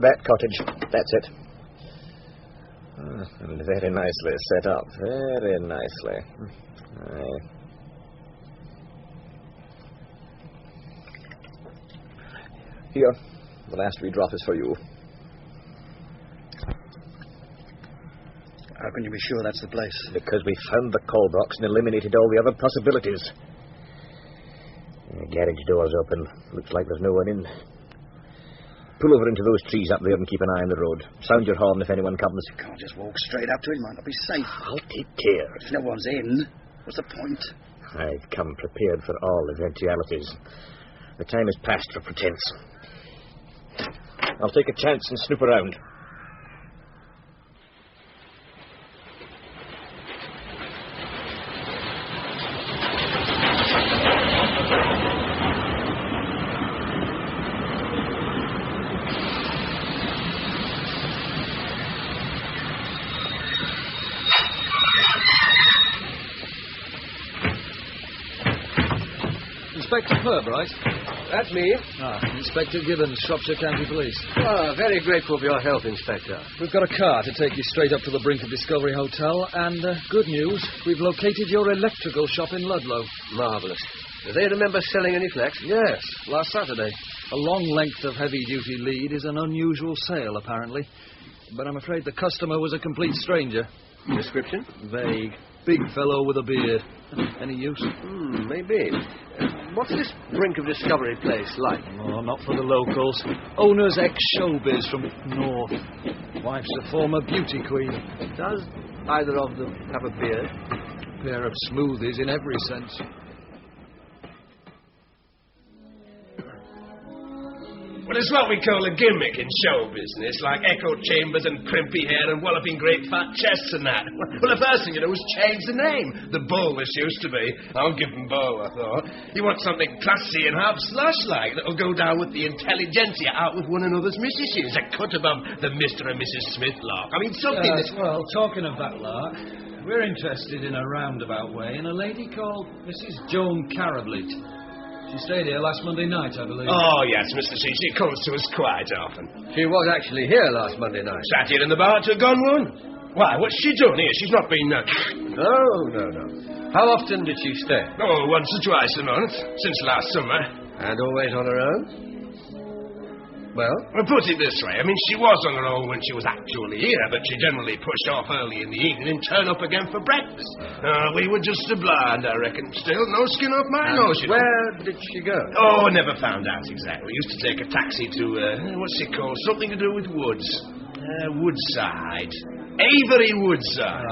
That cottage, that's it. And very nicely set up, very nicely. Aye. Here, the last wee drop is for you. How can you be sure that's the place? Because we found the call box and eliminated all the other possibilities. The garage door's open. Looks like there's no one in. Pull over into those trees up there and keep an eye on the road. Sound your horn if anyone comes. You can't just walk straight up to him. Might not be safe. I'll take care. If no one's in, what's the point? I've come prepared for all eventualities. The time is past for pretense. I'll take a chance and snoop around. Inspector Purbright? That's me. Inspector Gibbons, Shropshire County Police. Very grateful for your help, Inspector. We've got a car to take you straight up to the brink of Discovery Hotel, and good news, we've located your electrical shop in Ludlow. Marvellous. Do they remember selling any flax? Yes, last Saturday. A long length of heavy-duty lead is an unusual sale, apparently. But I'm afraid the customer was a complete stranger. Description? Vague. Big fellow with a beard. Any use? Maybe. What's this brink of Discovery place like? Oh, not for the locals. Owner's ex-showbiz from north. Wife's a former beauty queen. Does either of them have a beard? A pair of smoothies in every sense. Well, it's what we call a gimmick in show business, like echo chambers and crimpy hair and walloping great fat chests and that. Well, the first thing you do is change the name. The Bull, this used to be. I'll give him Bo, I thought. You want something classy and half slush-like that'll go down with the intelligentsia out with one another's missuses. A cut above the Mr. and Mrs. Smith lark. I mean, something that's... Well, talking of that lark, we're interested in a roundabout way in a lady called Mrs. Joan Carableet. She stayed here last Monday night, I believe. Oh, yes, Mr. C. She comes to us quite often. She was actually here last Monday night. Sat here in the bar till gone one. Why, what's she doing here? She's not been... No. How often did she stay? Oh, once or twice a month, since last summer. And always on her own? Well? Well, put it this way. I mean, she was on her own when she was actually here, but she generally pushed off early in the evening and turned up again for breakfast. We were just a blind, I reckon. Still, no skin off my nose. Where did she go? Oh, never found out exactly. Used to take a taxi to, what's it called? Something to do with woods. Woodside. Avery Woodside.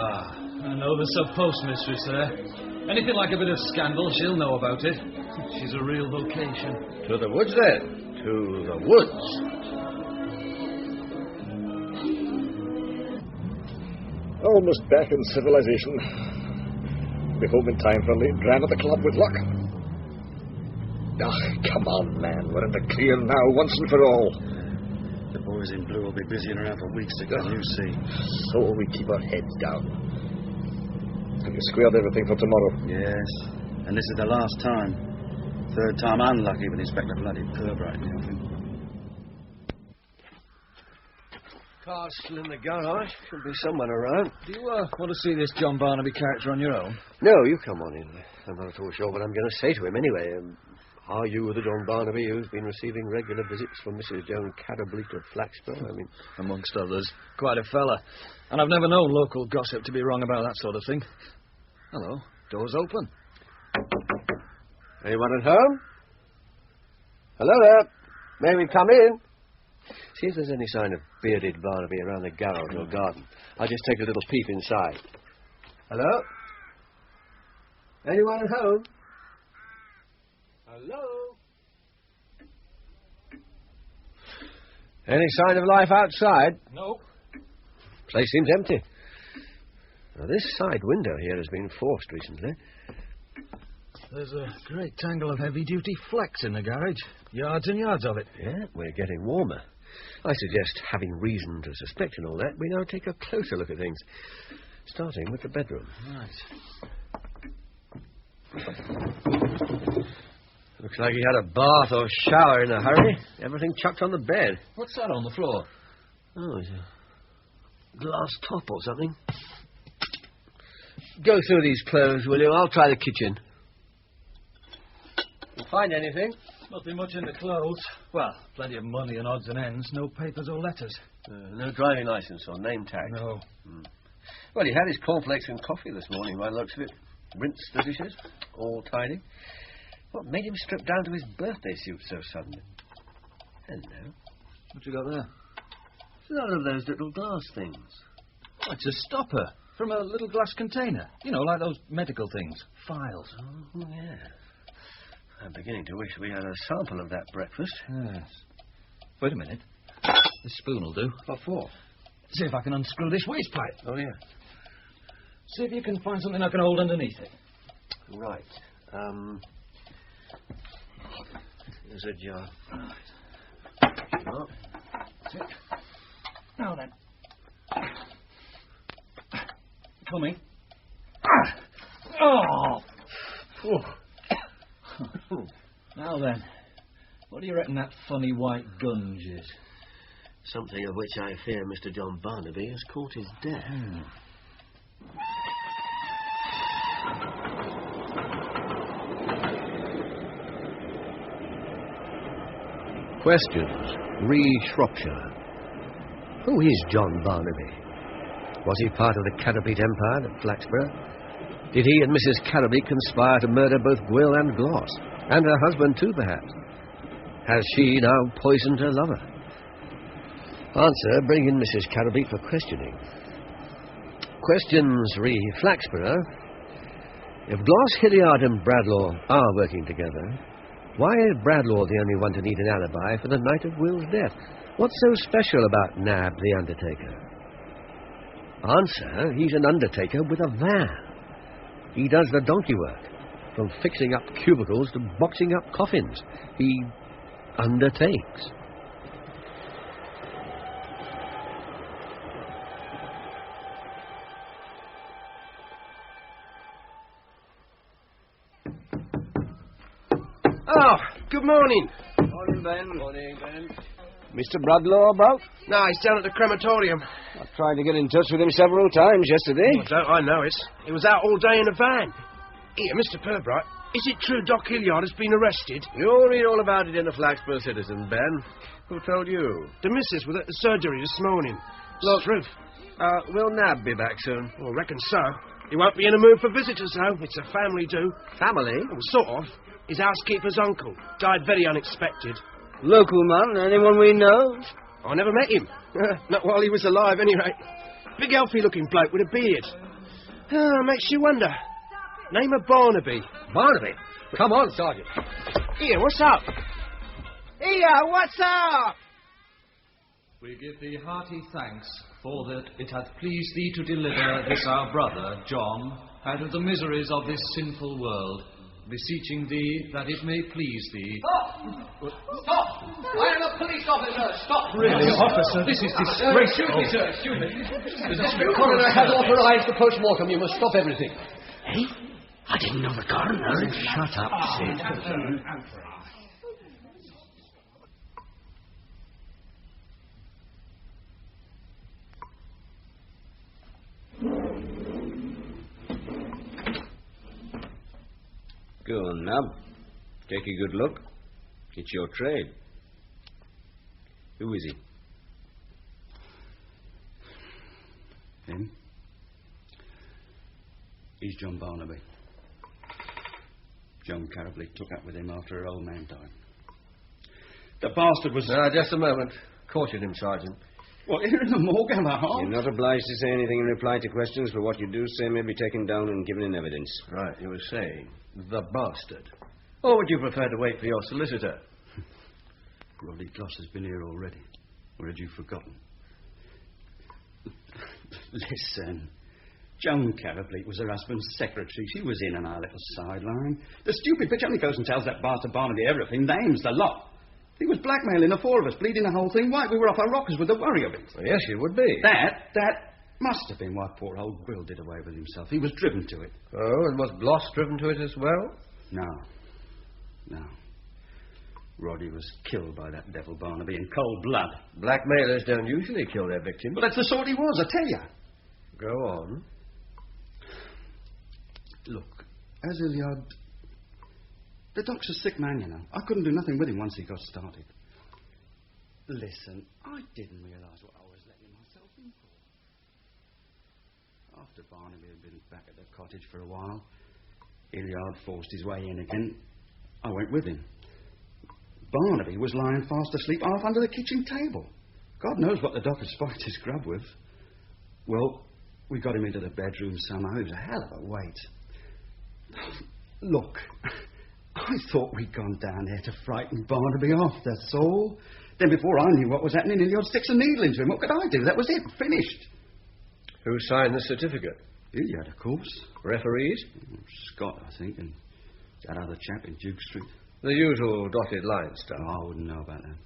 I know the sub-postmistress there. Anything like a bit of scandal, she'll know about it. She's a real vocation. To the woods, then? To the woods. Almost back in civilization. Be home in time for a late dram at the club with luck. Come on, man. We're in the clear now, once and for all. The boys in blue will be busying around for weeks to come, you see. So we keep our heads down. Have you squared everything for tomorrow? Yes. And this is the last time. Third time unlucky with Inspector bloody Purbright in the offing. Car's still in the garage. Should be someone around. Do you want to see this John Barnaby character on your own? No, you come on in. I'm not at all sure what I'm going to say to him anyway. Are you the John Barnaby who's been receiving regular visits from Mrs. Joan Catterbleek of Flaxborough? I mean, amongst others. Quite a fella. And I've never known local gossip to be wrong about that sort of thing. Hello. Door's open. Anyone at home? Hello there. May we come in? See if there's any sign of bearded Barnaby around the garage or garden. I'll just take a little peep inside. Hello? Anyone at home? Hello? Any sign of life outside? No. Place seems empty. Now, this side window here has been forced recently. There's a great tangle of heavy-duty flex in the garage. Yards and yards of it. Yeah, we're getting warmer. I suggest, having reason to suspect and all that, we now take a closer look at things. Starting with the bedroom. Right. Looks like he had a bath or shower in a hurry. Everything chucked on the bed. What's that on the floor? Oh, it's a glass top or something. Go through these clothes, will you? I'll try the kitchen. You find anything? Nothing much in the clothes. Well, plenty of money and odds and ends. No papers or letters. No driving licence or name tag? No. Well, he had his cornflakes and coffee this morning, by the looks of it. Rinsed the dishes. All tidy. What made him strip down to his birthday suit so suddenly? Hello. What you got there? It's one of those little glass things. Oh, it's a stopper from a little glass container. You know, like those medical things. Files. Oh, yeah. I'm beginning to wish we had a sample of that breakfast. Yes. Wait a minute. This spoon will do. What for? See if I can unscrew this waste pipe. Oh, yeah. See if you can find something I can hold underneath it. Right. Here's a jar. Right. Oh. That's it. Now then. Coming. Oh! Now then, what do you reckon that funny white gunge is? Something of which I fear Mr. John Barnaby has caught his death. Questions. Re Shropshire. Who is John Barnaby? Was he part of the Catterbleek Empire at Flaxborough? Did he and Mrs. Catterbleek conspire to murder both Gwyll and Gloss? And her husband too, perhaps? Has she now poisoned her lover? Answer, bring in Mrs. Catterbleek for questioning. Questions re Flaxborough. If Gloss, Hilliard and Bradlaugh are working together, why is Bradlaugh the only one to need an alibi for the night of Wyll's death? What's so special about Nab the Undertaker? Answer, he's an undertaker with a van. He does the donkey work, from fixing up cubicles to boxing up coffins. He undertakes. Oh, good morning. Morning, Ben. Morning, Ben. Mr. Bradlaugh about? No, he's down at the crematorium. I tried to get in touch with him several times yesterday. Oh, don't I know it? He was out all day in a van. Here, Mr. Purbright, is it true Doc Hilliard has been arrested? You'll read all about it in the Flaxborough Citizen, Ben. Who told you? The missus was at the surgery this morning. Look, truth. Will Nab be back soon? Well, I reckon so. He won't be in a mood for visitors, though. It's a family do. Family? Well, sort of. His housekeeper's uncle died very unexpected. Local man? Anyone we know? I never met him. Not while he was alive, any rate. Big, healthy-looking bloke with a beard. Makes you wonder. Name of Barnaby. Barnaby? Come on, Sergeant. Here, what's up? Here, what's up? We give thee hearty thanks for that it hath pleased thee to deliver this our brother, John, out of the miseries of this sinful world, beseeching thee that it may please thee. Stop! Stop! I am a police officer! Stop! Really, officer, this is disgraceful. Excuse me, sir, excuse me. The district coroner has authorized the post-mortem. You must stop everything. Hey? I didn't know the coroner. Shut up, Sid. Go on, Nab. Take a good look. It's your trade. Who is he? Him? He's John Barnaby. Joan Carribley took up with him after her old man died. The bastard was... Just a moment. Caution him, Sergeant. What, here in the morgue, am I? You're not obliged to say anything in reply to questions, but what you do say may be taken down and given in evidence. Right, you were saying the bastard. Or would you prefer to wait for your solicitor? Roddy Gloss has been here already. Or had you forgotten? Listen. Joan Carribley was her husband's secretary. She was in on our little sideline. The stupid bitch only goes and tells that bastard Barnaby everything, names the lot. He was blackmailing the four of us, bleeding the whole thing white. We were off our rockers with the worry of it. Well, yes, you would be. That must have been why poor old Will did away with himself. He was driven to it. Oh, and was Gloss driven to it as well? No. Roddy was killed by that devil Barnaby in cold blood. Blackmailers don't usually kill their victims. But that's the sort he was, I tell you. Go on. Look, as Hilliard... The doc's a sick man, you know. I couldn't do nothing with him once he got started. Listen, I didn't realise what I was letting myself in for. After Barnaby had been back at the cottage for a while, Hilliard forced his way in again. I went with him. Barnaby was lying fast asleep half under the kitchen table. God knows what the doc had spiked his grub with. Well, we got him into the bedroom somehow. It was a hell of a wait. Look, I thought we'd gone down there to frighten Barnaby off, that's all. Then before I knew what was happening, Hilliard sticks a needle into him. What could I do? That was it. Finished. Who signed the certificate? Hilliard, of course. Referees? Scott, I think, and that other chap in Duke Street. The usual dotted line stuff. Oh, I wouldn't know about that.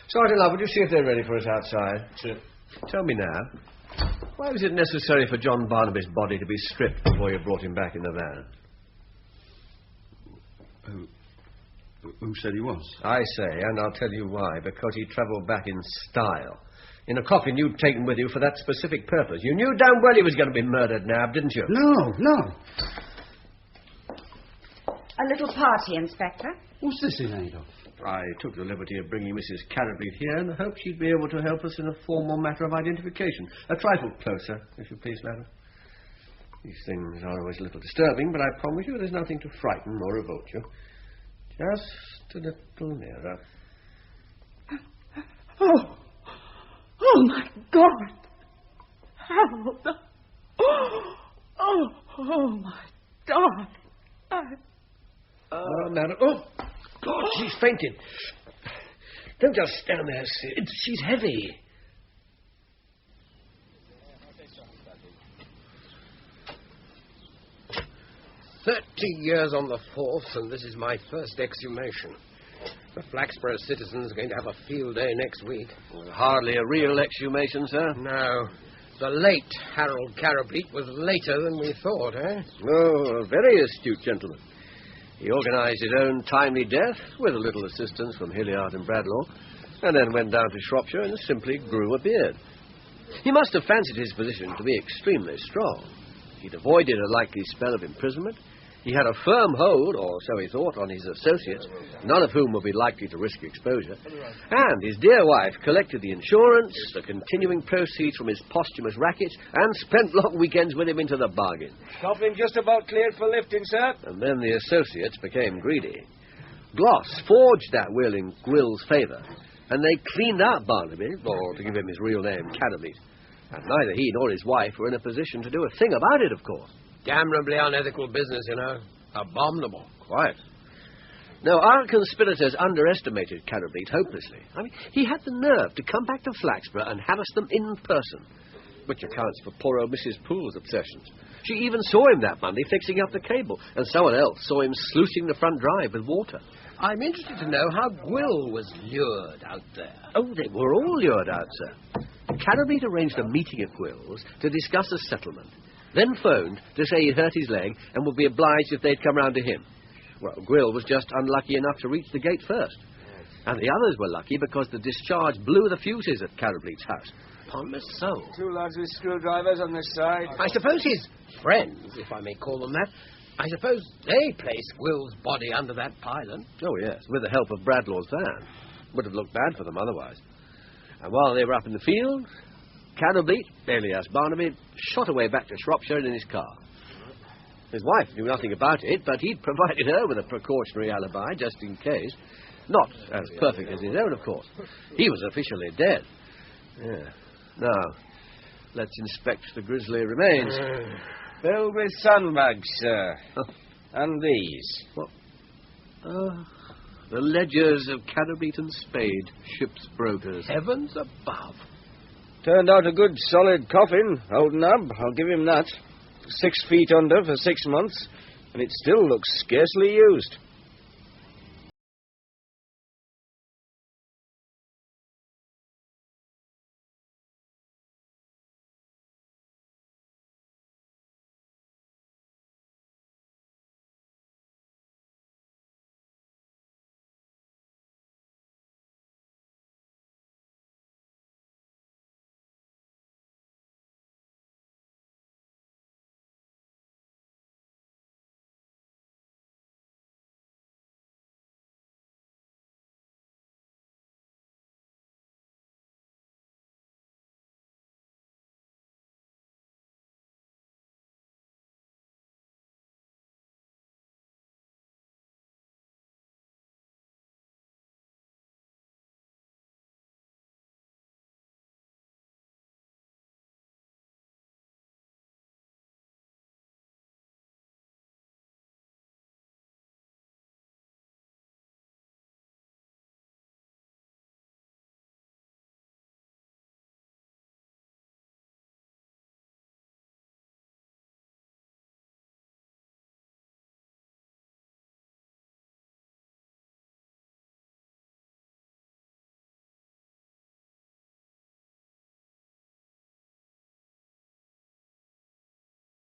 Sergeant Love, would you see if they're ready for us outside? Sure. Tell me now, why was it necessary for John Barnaby's body to be stripped before you brought him back in the van? Who said he was? I say, and I'll tell you why. Because he travelled back in style. In a coffin you'd taken with you for that specific purpose. You knew damn well he was going to be murdered, Nab, didn't you? No. A little party, Inspector. What's this in aid of? I took the liberty of bringing Mrs. Carribley here in the hope she'd be able to help us in a formal matter of identification. A trifle closer, if you please, madam. These things are always a little disturbing, but I promise you there's nothing to frighten or revolt you. Just a little nearer. Oh, my God. Harold. Oh, my God. Madam. Oh, God, she's fainted. Don't just stand there, Sid. She's heavy. "30 years on the force, and this is my first exhumation. The Flaxborough citizens are going to have a field day next week." Well, hardly a real exhumation, sir. No. The late Harold Carribley was later than we thought, eh? Oh, a very astute gentleman. He organised his own timely death, with a little assistance from Hilliard and Bradlaugh, and then went down to Shropshire and simply grew a beard. He must have fancied his position to be extremely strong. He'd avoided a likely spell of imprisonment. He had a firm hold, or so he thought, on his associates, none of whom would be likely to risk exposure. And his dear wife collected the insurance, the continuing proceeds from his posthumous racket, and spent long weekends with him into the bargain. Coffin just about cleared for lifting, sir. And then the associates became greedy. Gloss forged that will in Gwill's favour, and they cleaned out Barnaby, or to give him his real name, Caddermeat. And neither he nor his wife were in a position to do a thing about it, of course. Damnably unethical business, you know. Abominable. Quite. No, our conspirators underestimated Carrowbeat hopelessly. I mean, he had the nerve to come back to Flaxborough and harass them in person, which accounts for poor old Mrs. Poole's obsessions. She even saw him that Monday fixing up the cable, and someone else saw him sluicing the front drive with water. I'm interested to know how Gwill was lured out there. Oh, they were all lured out, sir. Carrowbeat arranged a meeting at Gwill's to discuss a settlement, then phoned to say he'd hurt his leg and would be obliged if they'd come round to him. Well, Gwill was just unlucky enough to reach the gate first. And the others were lucky because the discharge blew the fuses at Carrowbeat's house. Upon my soul. 2 lads with screwdrivers on this side. I suppose his friends, if I may call them that, I suppose they placed Gwill's body under that pylon. Oh, yes, with the help of Bradlaugh's van. Would have looked bad for them otherwise. And while they were up in the field, Carrowbeat, alias Barnaby, shot away back to Shropshire in his car. His wife knew nothing about it, but he'd provided her with a precautionary alibi, just in case. Not as perfect as his own, of course. He was officially dead. Yeah. Now, let's inspect the grisly remains. Filled with sandbags, sir. And these. What? The ledgers of Carrowbeat and Spade, ship's brokers. Heavens above. Turned out a good, solid coffin, old nub. I'll give him that. 6 feet under for 6 months, and it still looks scarcely used.